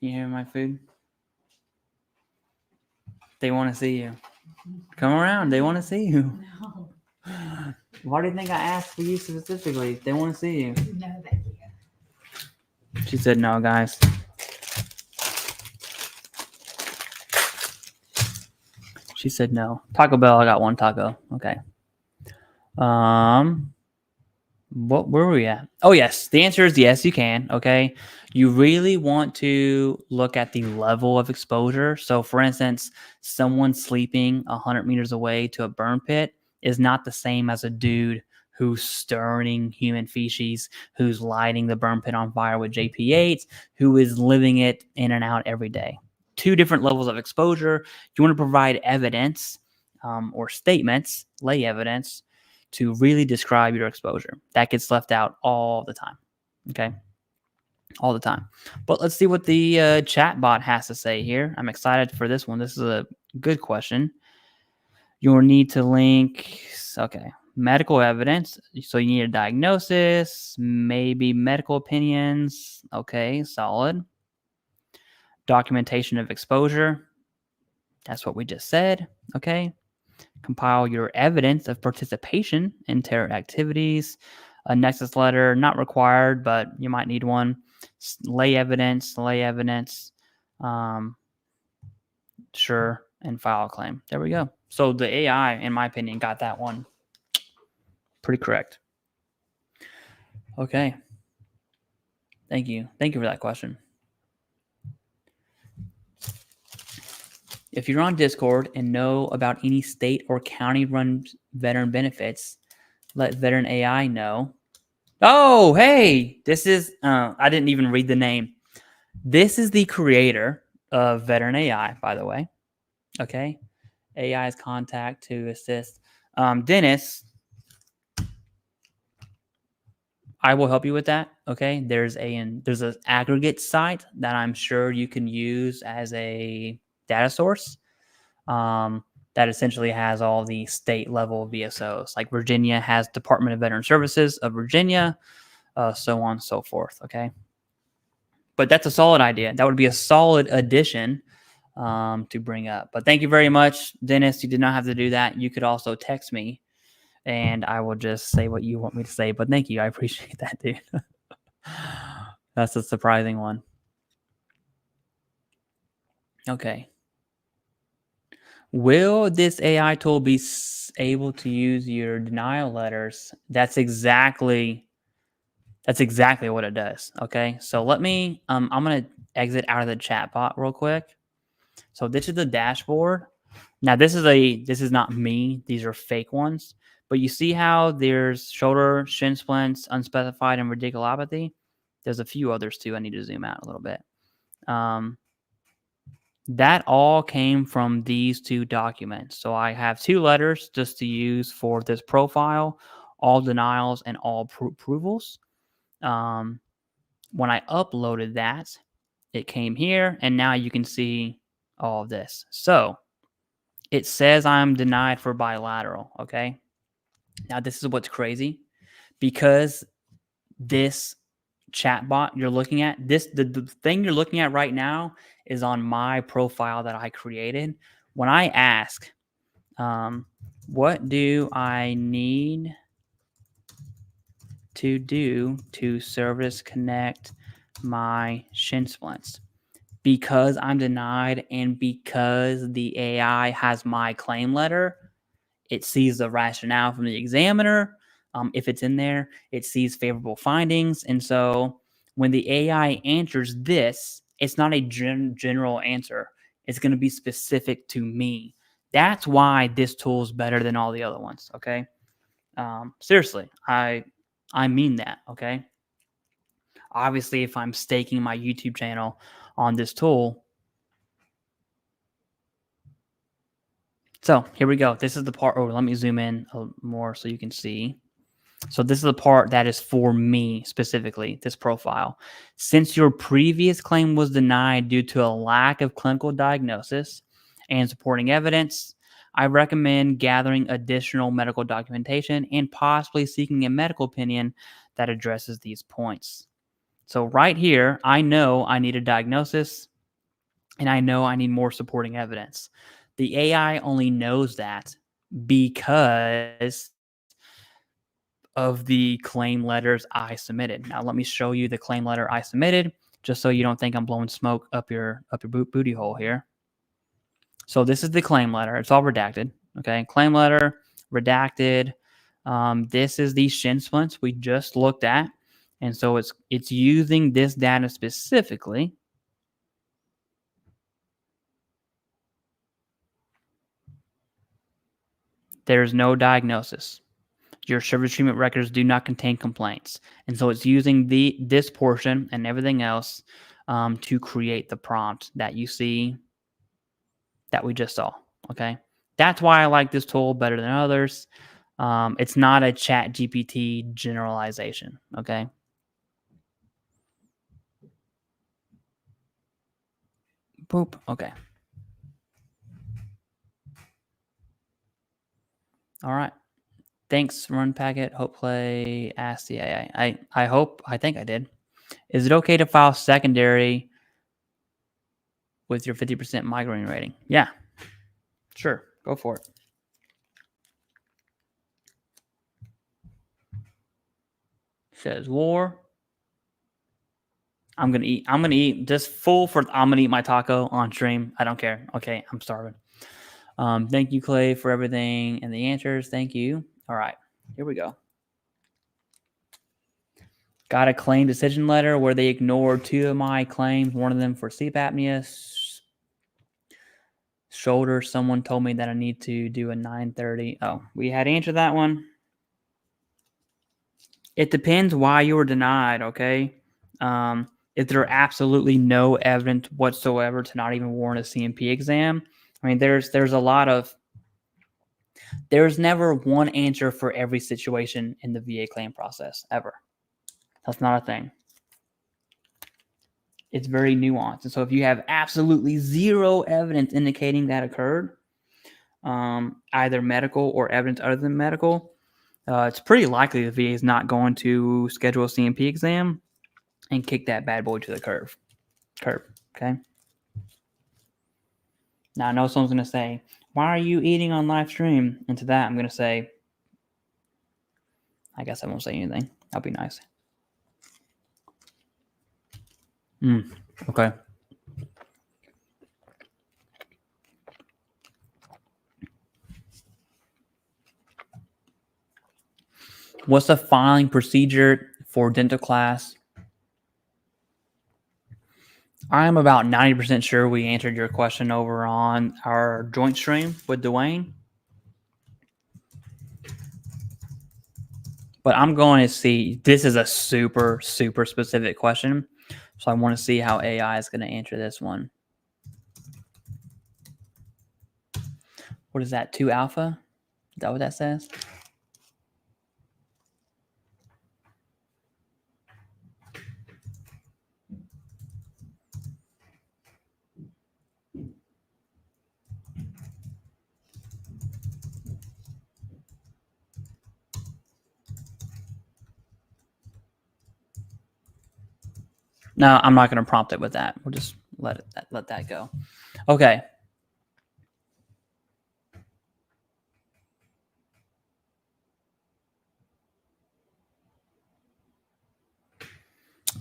You hear my food? They want to see you. Come around. They want to see you. No. Why do you think I asked for you specifically? They want to see you. No, thank you. She said no, guys. She said no. Taco Bell, I got one taco. Okay. Where were we at? Oh, yes. The answer is yes, you can. Okay. You really want to look at the level of exposure. So, for instance, someone sleeping 100 meters away to a burn pit is not the same as a dude who's stirring human feces, who's lighting the burn pit on fire with JP8, who is living it in and out every day. Two different levels of exposure. You want to provide evidence or statements, lay evidence, to really describe your exposure. That gets left out all the time. Okay. All the time. But let's see what the ChatBot has to say here. I'm excited for this one. This is a good question. You'll need to link, okay, medical evidence. So you need a diagnosis, maybe medical opinions. Okay, solid. Documentation of exposure. That's what we just said. Okay. Compile your evidence of participation in TERA activities. A Nexus letter, not required, but you might need one. Lay evidence. Sure, and file a claim. There we go. So the AI, in my opinion, got that one pretty correct. Okay. Thank you. Thank you for that question. If you're on Discord and know about any state or county-run veteran benefits, let VeteranAI know. Oh, hey, this is, I didn't even read the name. This is the creator of VeteranAI, by the way. Okay. AI's contact to assist. Dennis, I will help you with that. Okay. There's an aggregate site that I'm sure you can use as a data source that essentially has all the state level VSOs. Like Virginia has Department of Veteran Services of Virginia, so on and so forth. Okay. But that's a solid idea. That would be a solid addition to bring up. But thank you very much, Dennis. You did not have to do that. You could also text me, and I will just say what you want me to say. But thank you. I appreciate that, dude. That's a surprising one. Okay. Will this AI tool be able to use your denial letters? That's exactly what it does. Okay. So let me, I'm going to exit out of the chatbot real quick. So this is the dashboard. Now this is not me. These are fake ones. But you see how there's shoulder, shin splints, unspecified, and radiculopathy? There's a few others too. I need to zoom out a little bit. That all came from these two documents. So I have two letters just to use for this profile, all denials and all approvals. When I uploaded that, it came here, and now you can see all of this. So it says I'm denied for bilateral, okay? Now this is what's crazy, because this chatbot you're looking at, the thing you're looking at right now is on my profile that I created. When I ask, what do I need to do to service connect my shin splints? Because I'm denied and because the AI has my claim letter, it sees the rationale from the examiner. If it's in there, it sees favorable findings. And so when the AI answers this, it's not a general answer. It's going to be specific to me. That's why this tool is better than all the other ones. Okay. Seriously, I mean that. Okay. Obviously, if I'm staking my YouTube channel on this tool. So here we go. This is the part. Oh, let me zoom in more so you can see. So this is the part that is for me specifically, this profile. Since your previous claim was denied due to a lack of clinical diagnosis and supporting evidence, I recommend gathering additional medical documentation and possibly seeking a medical opinion that addresses these points. So right here, I know I need a diagnosis and I know I need more supporting evidence. The AI only knows that because of the claim letters I submitted. Now let me show you the claim letter I submitted, just so you don't think I'm blowing smoke up your booty hole here. So this is the claim letter. It's all redacted. Okay, claim letter redacted. This is the shin splints we just looked at, and so it's using this data specifically. There's no diagnosis. Your service treatment records do not contain complaints. And so it's using this portion and everything else to create the prompt that you see that we just saw. Okay. That's why I like this tool better than others. It's not a ChatGPT generalization. Okay. Boop. Okay. All right. Thanks, Run Packet. Hope Play asked the AI. I think I did. Is it okay to file secondary with your 50% migraine rating? Yeah. Sure. Go for it. Says war. I'm gonna eat just full for. I'm gonna eat my taco on stream. I don't care. Okay, I'm starving. Thank you, Clay, for everything and the answers. Thank you. All right, here we go. Got a claim decision letter where they ignored two of my claims. One of them for sleep apnea. Shoulder. Someone told me that I need to do a 9:30. Oh, we had answered that one. It depends why you were denied. Okay. If there are absolutely no evidence whatsoever to not even warrant a CMP exam, I mean, there's never one answer for every situation in the VA claim process, ever. That's not a thing. It's very nuanced. And so if you have absolutely zero evidence indicating that occurred, either medical or evidence other than medical, it's pretty likely the VA is not going to schedule a CMP exam and kick that bad boy to the curb. Okay. Now I know someone's going to say, why are you eating on live stream? And to that, I'm going to say, I guess I won't say anything. That'll be nice. Okay. What's the filing procedure for dental class? I'm about 90% sure we answered your question over on our joint stream with Dwayne. But I'm going to see, this is a super, super specific question. So I want to see how AI is going to answer this one. What is that, 2 alpha? Is that what that says? No, I'm not going to prompt it with that. We'll just let that go. Okay.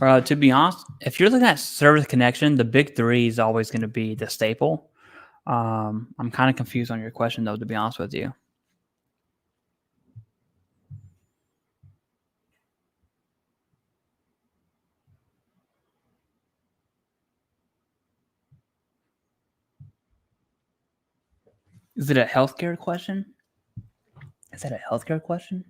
To be honest, if you're looking at service connection, the big 3 is always going to be the staple. I'm kind of confused on your question, though, to be honest with you. Is it a healthcare question? Is that a healthcare question?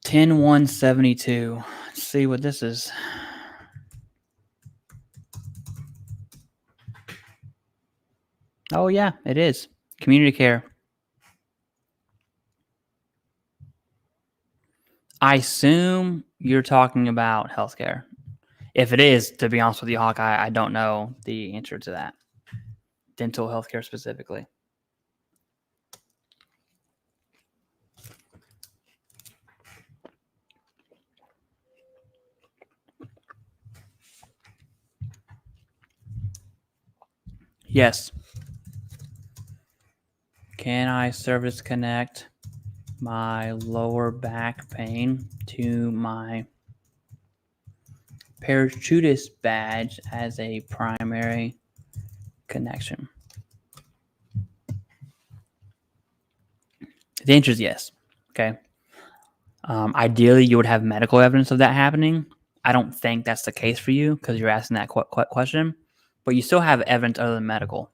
$10,172. Let's see what this is. Oh, yeah, it is. Community care. I assume you're talking about healthcare. If it is, to be honest with you, Hawkeye, I don't know the answer to that. Dental healthcare specifically. Yes. Can I service connect my lower back pain to my parachutist badge as a primary connection? The answer is yes. Okay. Ideally, you would have medical evidence of that happening. I don't think that's the case for you because you're asking that question, but you still have evidence other than medical.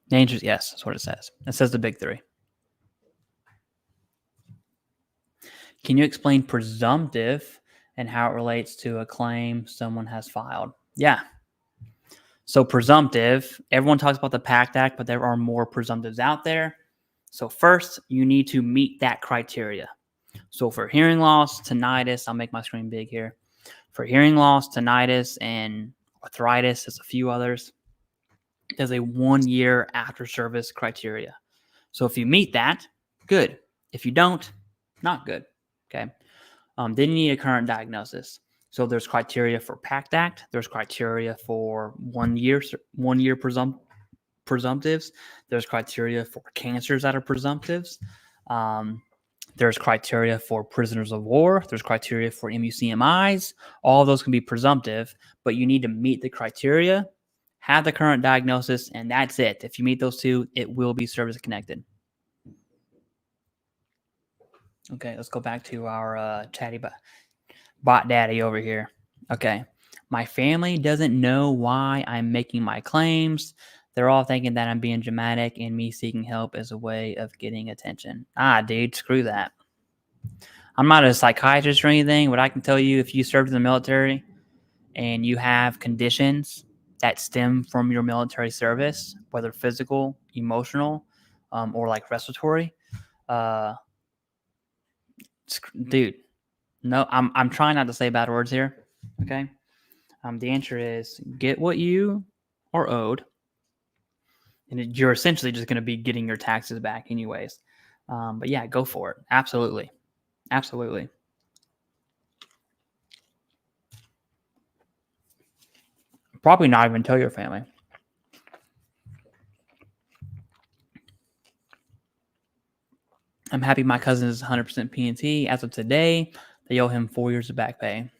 The answer is yes. That's what it says. It says the big 3. Can you explain presumptive and how it relates to a claim someone has filed? Yeah. So presumptive, everyone talks about the PACT Act, but there are more presumptives out there. So first, you need to meet that criteria. So for hearing loss, tinnitus, I'll make my screen big here. For hearing loss, tinnitus, and arthritis, there's a few others. There's a 1 year after service criteria. So if you meet that, good. If you don't, not good. Okay. Then you need a current diagnosis. So there's criteria for PACT Act. There's criteria for 1 year presumptives. There's criteria for cancers that are presumptives. There's criteria for prisoners of war. There's criteria for MUCMIs. All of those can be presumptive, but you need to meet the criteria, have the current diagnosis, and that's it. If you meet those 2, it will be service connected. Okay, let's go back to our chatty bot daddy over here. Okay, my family doesn't know why I'm making my claims. They're all thinking that I'm being dramatic and me seeking help is a way of getting attention. Dude, screw that. I'm not a psychiatrist or anything, but I can tell you if you served in the military and you have conditions that stem from your military service, whether physical, emotional, or like respiratory, dude, no, I'm trying not to say bad words here. Okay. The answer is get what you are owed. And you're essentially just going to be getting your taxes back anyways. But yeah, go for it. Absolutely. Absolutely. Probably not even tell your family. I'm happy my cousin is 100% PNT. As of today, they owe him 4 years of back pay.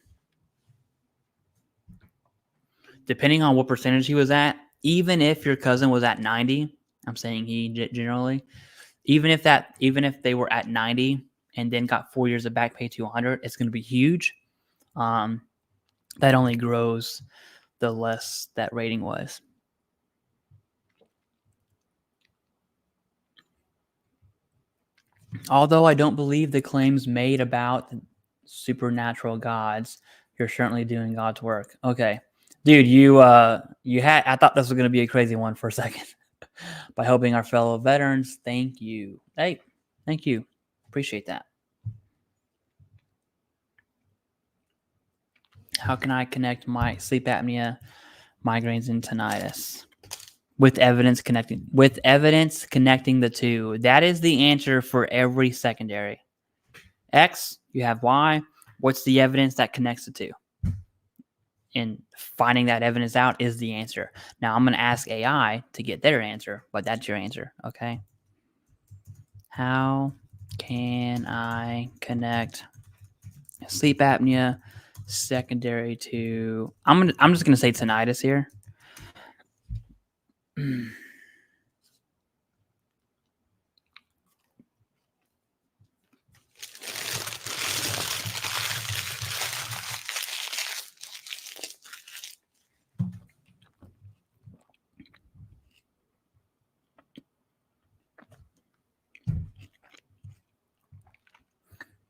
Depending on what percentage he was at, even if your cousin was at 90, I'm saying he generally, even if they were at 90 and then got 4 years of back pay to 100, it's going to be huge. That only grows the less that rating was. Although I don't believe the claims made about supernatural gods, you're certainly doing God's work. Okay. Dude, I thought this was going to be a crazy one for a second. By helping our fellow veterans, thank you. Hey, thank you. Appreciate that. How can I connect my sleep apnea, migraines, and tinnitus? With evidence connecting the two. That is the answer for every secondary. X, you have Y. What's the evidence that connects the two? And finding that evidence out is the answer. Now I'm going to ask AI to get their answer, but that's your answer, okay? How can I connect sleep apnea secondary to? I'm just going to say tinnitus here.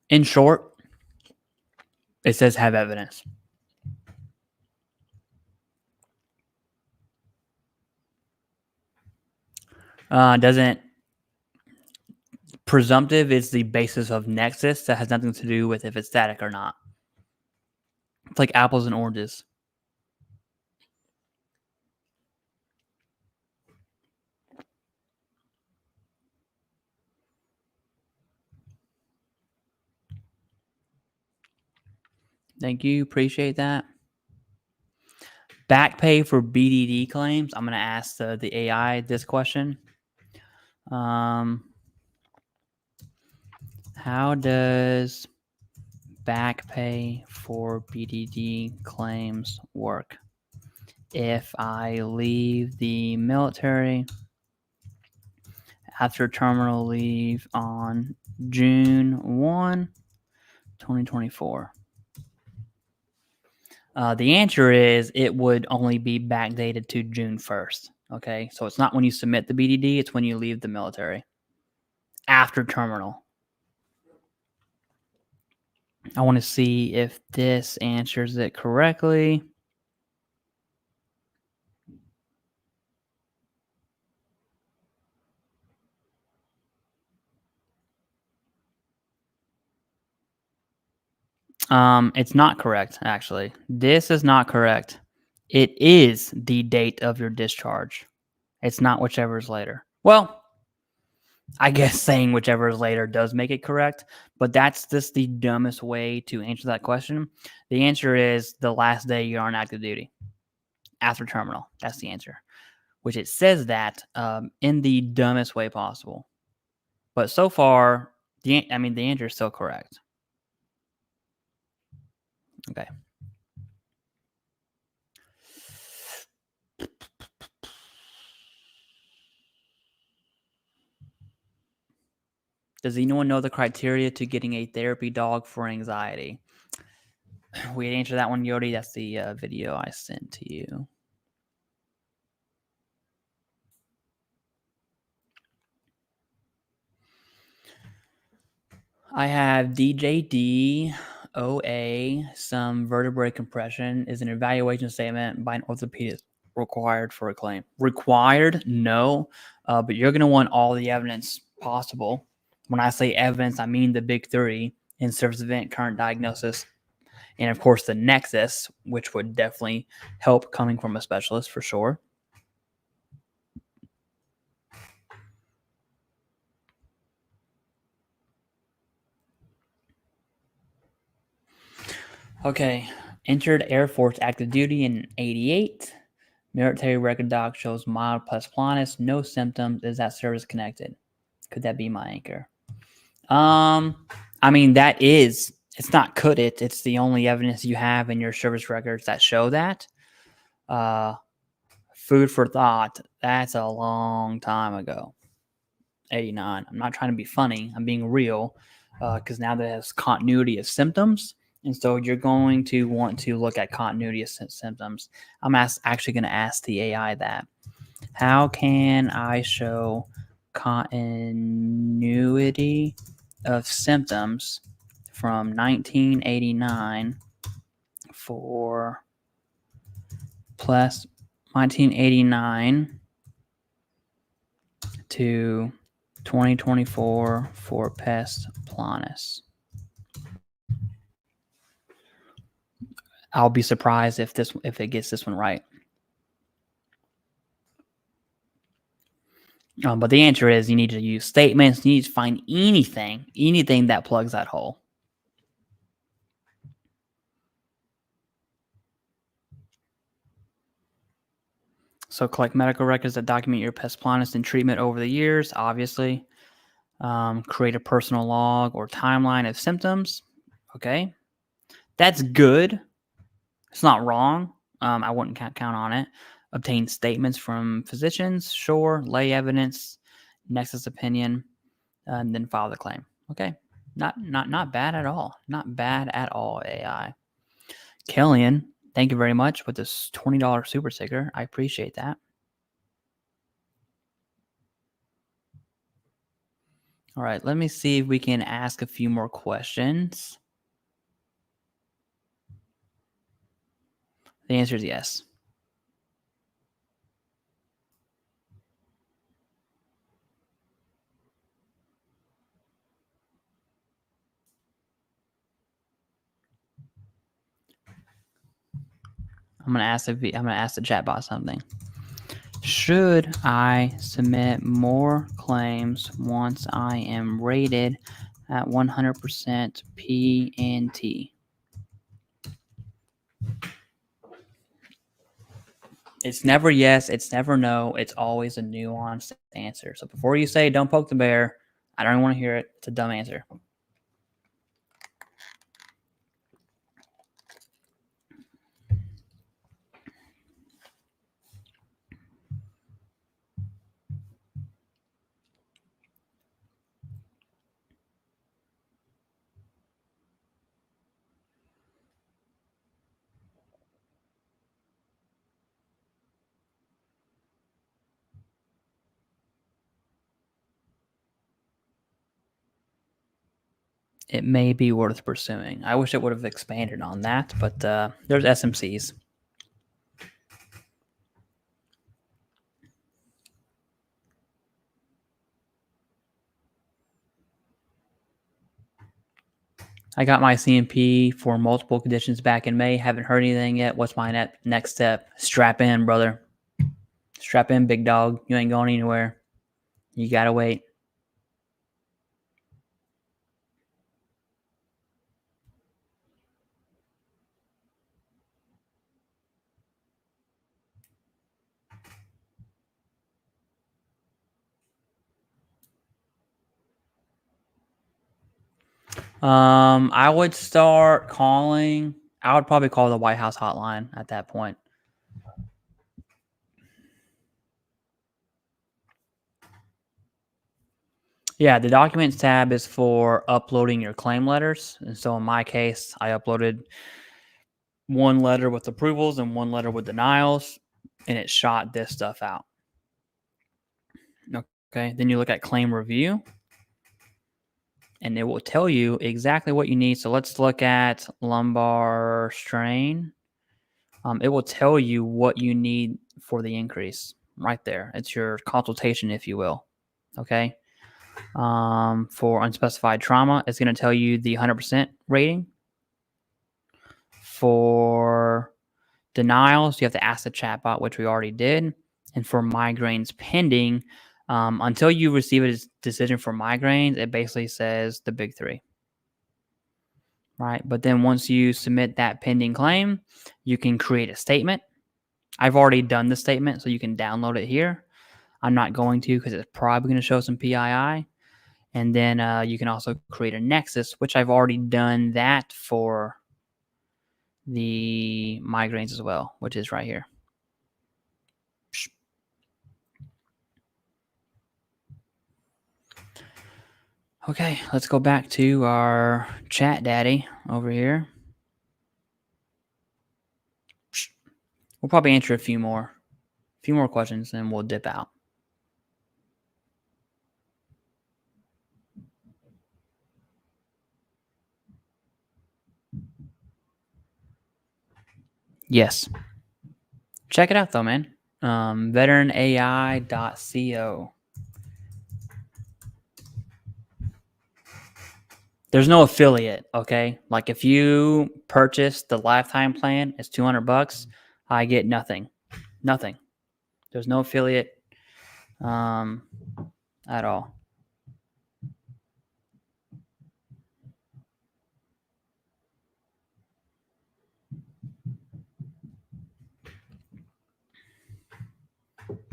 In short, it says have evidence. Doesn't presumptive is the basis of Nexus. That has nothing to do with if it's static or not. It's like apples and oranges. Thank you. Appreciate that. Back pay for BDD claims. I'm going to ask the AI this question. How does back pay for BDD claims work? If I leave the military after terminal leave on June 1, 2024. The answer is it would only be backdated to June 1st. Okay, so it's not when you submit the BDD, it's when you leave the military after terminal. I want to see if this answers it correctly. It's not correct, actually. This is not correct. It is the date of your discharge. It's not whichever is later. Well, I guess saying whichever is later does make it correct, but that's just the dumbest way to answer that question. The answer is the last day you're on active duty after terminal. That's the answer, which it says that in the dumbest way possible. But so far, the answer is still correct. Okay. Does anyone know the criteria to getting a therapy dog for anxiety? We had answered that one, Yodi. That's the video I sent to you. I have DJD, OA, some vertebrae compression. Is an evaluation statement by an orthopedist required for a claim? Required? No. But you're going to want all the evidence possible. When I say evidence, I mean the big three: in-service event, current diagnosis, and of course the Nexus, which would definitely help coming from a specialist for sure. Okay. Entered Air Force active duty in 88. Military record doc shows mild plus planus, no symptoms. Is that service connected? Could that be my anchor? I mean, that is, it's not could it, it's the only evidence you have in your service records that show that. Food for thought, that's a long time ago. 89. I'm not trying to be funny. I'm being real because now that it has continuity of symptoms. And so you're going to want to look at continuity of symptoms. I'm actually going to ask the AI that. How can I show continuity of symptoms from 1989 for plus 1989 to 2024 for pest planus? I'll be surprised if it gets this one right. But the answer is you need to use statements. You need to find anything that plugs that hole. So collect medical records that document your pest planus and treatment over the years, obviously. Create a personal log or timeline of symptoms. Okay. That's good. It's not wrong. I wouldn't count on it. Obtain statements from physicians, sure. Lay evidence, Nexus opinion, and then file the claim. Okay. Not bad at all. Not bad at all, AI. Killian, thank you very much with this $20 super sticker. I appreciate that. All right, let me see if we can ask a few more questions. The answer is yes. I'm gonna ask the chatbot something. Should I submit more claims once I am rated at 100% P and T? It's never yes, it's never no. It's always a nuanced answer. So before you say don't poke the bear, I don't want to hear it. It's a dumb answer. It may be worth pursuing. I wish it would have expanded on that, but there's SMCs. I got my CMP for multiple conditions back in May. Haven't heard anything yet. What's my next step? Strap in, brother. Strap in, big dog. You ain't going anywhere. You got to wait. I would start calling. I would probably call the White House hotline at that point. Yeah, the Documents tab is for uploading your claim letters. And so in my case, I uploaded one letter with approvals and one letter with denials, and it shot this stuff out. Okay, then you look at claim review, and it will tell you exactly what you need. So let's look at lumbar strain. It will tell you what you need for the increase right there. It's your consultation, if you will. Okay. For unspecified trauma, it's going to tell you the 100% rating. For denials, you have to ask the chatbot, which we already did. And for migraines pending, until you receive a decision for migraines, it basically says the big three. right? But then once you submit that pending claim, you can create a statement. I've already done the statement, so you can download it here. I'm not going to because it's probably going to show some PII. And then you can also create a Nexus, which I've already done that for the migraines as well, which is right here. Okay, let's go back to our chat daddy over here. We'll probably answer a few more questions, and we'll dip out. Yes. Check it out, though, man. VeteranAI.co. There's no affiliate, okay? Like if you purchase the lifetime plan, it's $200. I get nothing. Nothing. There's no affiliate at all.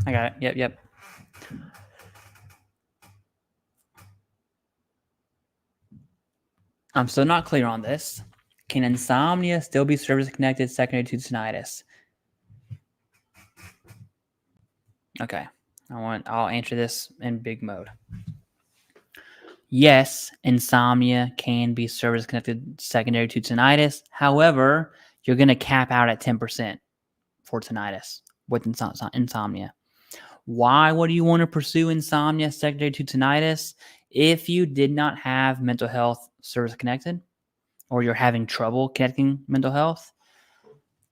I got it. Yep. I'm still not clear on this. Can insomnia still be service-connected secondary to tinnitus? Okay. I'll answer this in big mode. Yes, insomnia can be service-connected secondary to tinnitus. However, you're going to cap out at 10% for tinnitus with insomnia. Why would you want to pursue insomnia secondary to tinnitus? If you did not have mental health service-connected, or you're having trouble connecting mental health,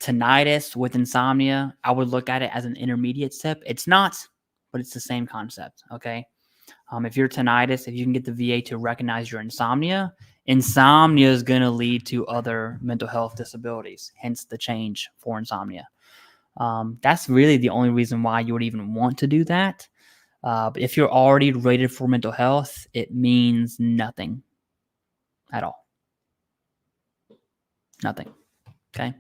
tinnitus with insomnia, I would look at it as an intermediate step. It's not, but it's the same concept, okay? If you're tinnitus, if you can get the VA to recognize your insomnia is going to lead to other mental health disabilities, hence the change for insomnia. That's really the only reason why you would even want to do that. But if you're already rated for mental health, it means nothing at all. Nothing. Okay.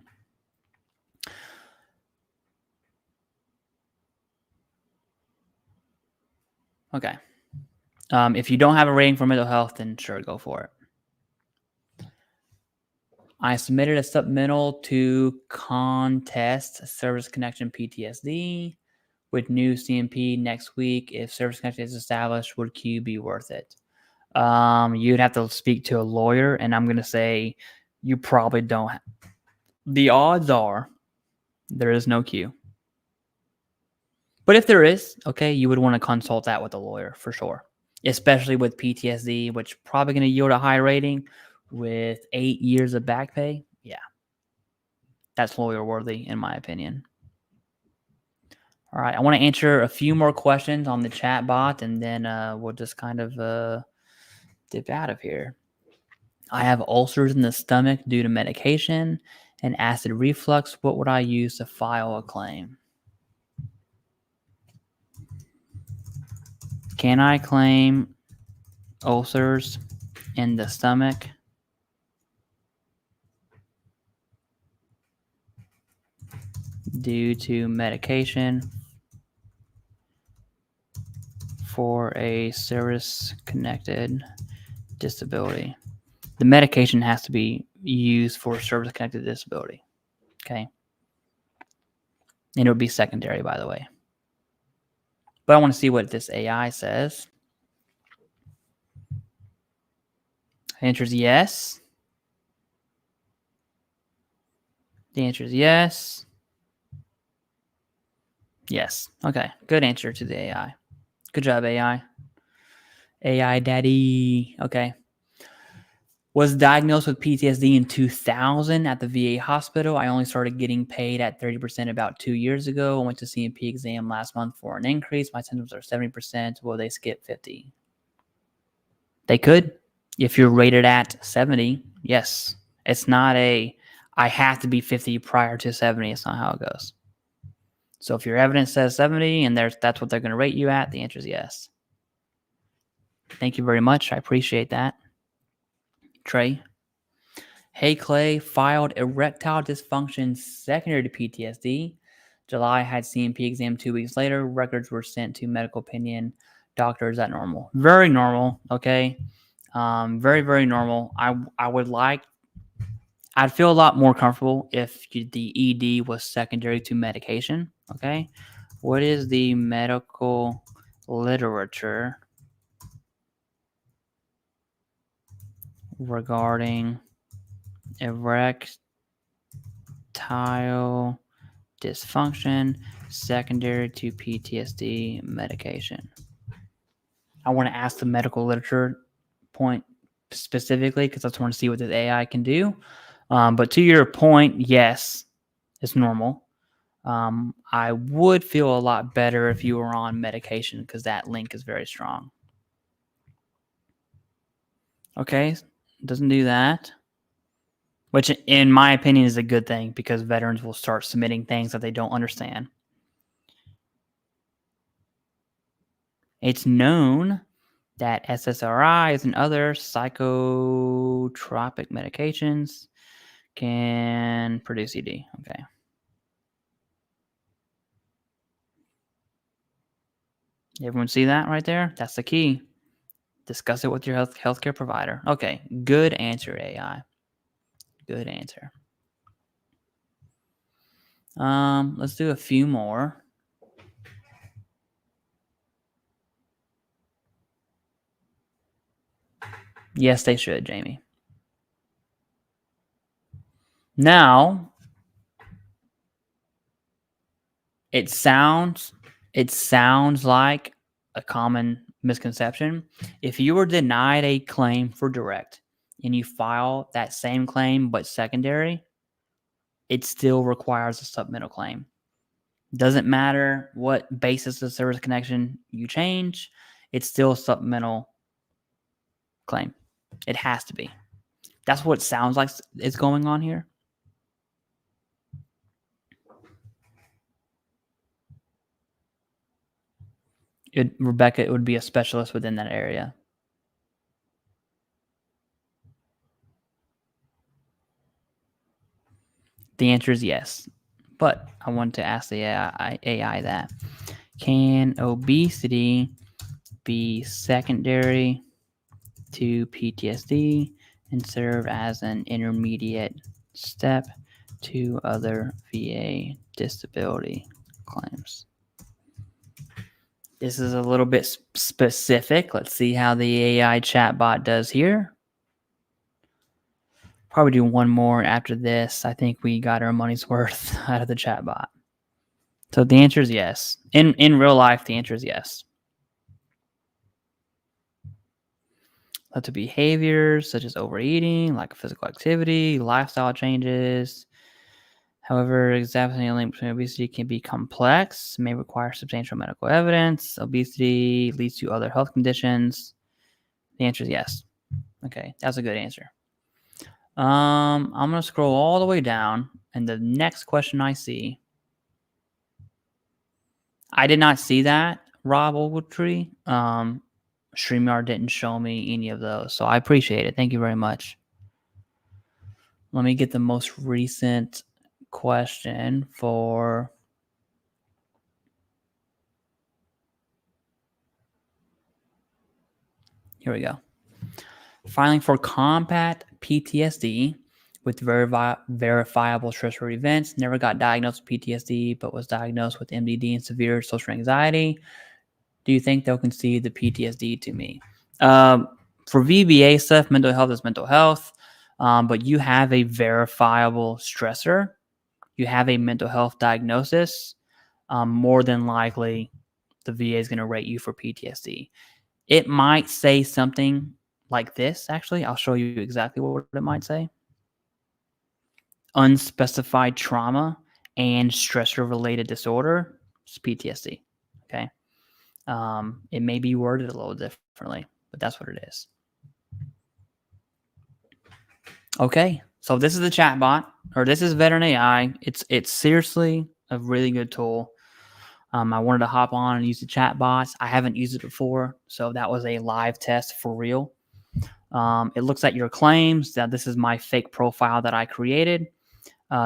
Okay. If you don't have a rating for mental health, then sure, go for it. I submitted a supplemental to contest service connection PTSD with new CMP next week. If service connection is established, would Q be worth it? You'd have to speak to a lawyer, and I'm going to say you probably don't. The odds are there is no Q. But if there is, okay, you would want to consult that with a lawyer for sure, especially with PTSD, which probably going to yield a high rating with 8 years of back pay. Yeah, that's lawyer worthy in my opinion. All right, I want to answer a few more questions on the chat bot, and then we'll just kind of dip out of here. I have ulcers in the stomach due to medication and acid reflux. What would I use to file a claim? Can I claim ulcers in the stomach due to medication for a service-connected disability? The medication has to be used for service-connected disability, okay? And it would be secondary, by the way. But I want to see what this AI says. The answer is yes. The answer is yes. Yes. Okay. Good answer to the AI. Good job, AI. AI daddy. Okay. Was diagnosed with PTSD in 2000 at the VA hospital. I only started getting paid at 30% about 2 years ago. I went to CMP exam last month for an increase. My symptoms are 70%. Will they skip 50? They could. If you're rated at 70, yes. It's not I have to be 50 prior to 70. It's not how it goes. So if your evidence says 70 and that's what they're going to rate you at, the answer is yes. Thank you very much. I appreciate that. Trey. Hey Clay filed erectile dysfunction secondary to PTSD. July had CMP exam 2 weeks later. Records were sent to medical opinion. Doctor, is that normal? Very normal. Okay. Very, very normal. I'd feel a lot more comfortable if the ED was secondary to medication. Okay. What is the medical literature regarding erectile dysfunction secondary to PTSD medication? I want to ask the medical literature point specifically because I just want to see what the AI can do. But to your point, yes, it's normal. I would feel a lot better if you were on medication because that link is very strong. Okay, doesn't do that. Which, in my opinion, is a good thing because veterans will start submitting things that they don't understand. It's known that SSRIs and other psychotropic medications can produce ED. Okay. Everyone see that right there? That's the key. Discuss it with your healthcare provider. Okay. Good answer, AI. Good answer. Let's do a few more. Yes, they should, Jamie. Now, it sounds like a common misconception. If you were denied a claim for direct and you file that same claim but secondary, it still requires a supplemental claim. Doesn't matter what basis of service connection you change, it's still a supplemental claim. It has to be. That's what it sounds like is going on here. Rebecca, it would be a specialist within that area. The answer is yes. But I want to ask the AI that. Can obesity be secondary to PTSD and serve as an intermediate step to other VA disability claims? This is a little bit specific. Let's see how the AI chatbot does here. Probably do one more after this. I think we got our money's worth out of the chatbot. So the answer is yes. In real life, the answer is yes. Lots of behaviors such as overeating, lack of physical activity, lifestyle changes. However, examining a link between obesity can be complex, may require substantial medical evidence. Obesity leads to other health conditions. The answer is yes. Okay, that's a good answer. I'm going to scroll all the way down, and the next question I see, I did not see that, Rob Ogletree. StreamYard didn't show me any of those, so I appreciate it. Thank you very much. Let me get the most recent question for... Here we go. Filing for combat PTSD with verifiable stressor events. Never got diagnosed with PTSD, but was diagnosed with MDD and severe social anxiety. Do you think they'll concede the PTSD to me? For VBA stuff, mental health is mental health, but you have a verifiable stressor. You have a mental health diagnosis. More than likely, the VA is going to rate you for PTSD. It might say something like this, actually. I'll show you exactly what it might say. Unspecified trauma and stressor-related disorder is PTSD, okay? It may be worded a little differently, but that's what it is. Okay, so this is the chatbot, or this is VeteranAI. It's seriously a really good tool. I wanted to hop on and use the chatbots. I haven't used it before, so that was a live test for real. It looks at your claims. Now, this is my fake profile that I created.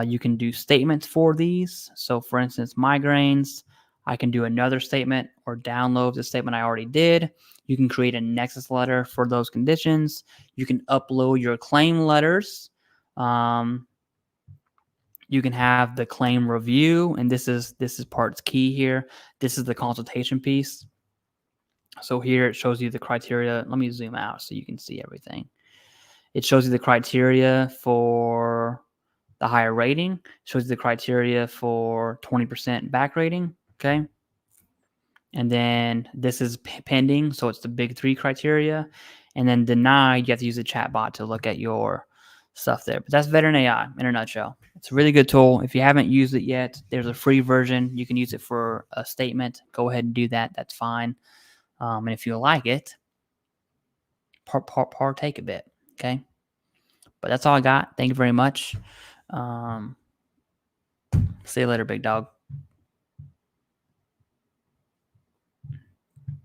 You can do statements for these. So, for instance, migraines, I can do another statement or download the statement I already did. You can create a Nexus letter for those conditions. You can upload your claim letters. You can have the claim review, and this is part's key here. This is the consultation piece. So here it shows you the criteria. Let me zoom out so you can see everything. It shows you the criteria for the higher rating, shows you the criteria for 20% back rating, okay? And then this is pending, so it's the big 3 criteria. And then denied, you have to use a chatbot to look at your stuff there. But that's VeteranAI in a nutshell. It's a really good tool. If you haven't used it yet, there's a free version. You can use it for a statement. Go ahead and do that. That's fine. And if you like it, partake a bit, okay? But that's all I got. Thank you very much. See you later, big dog.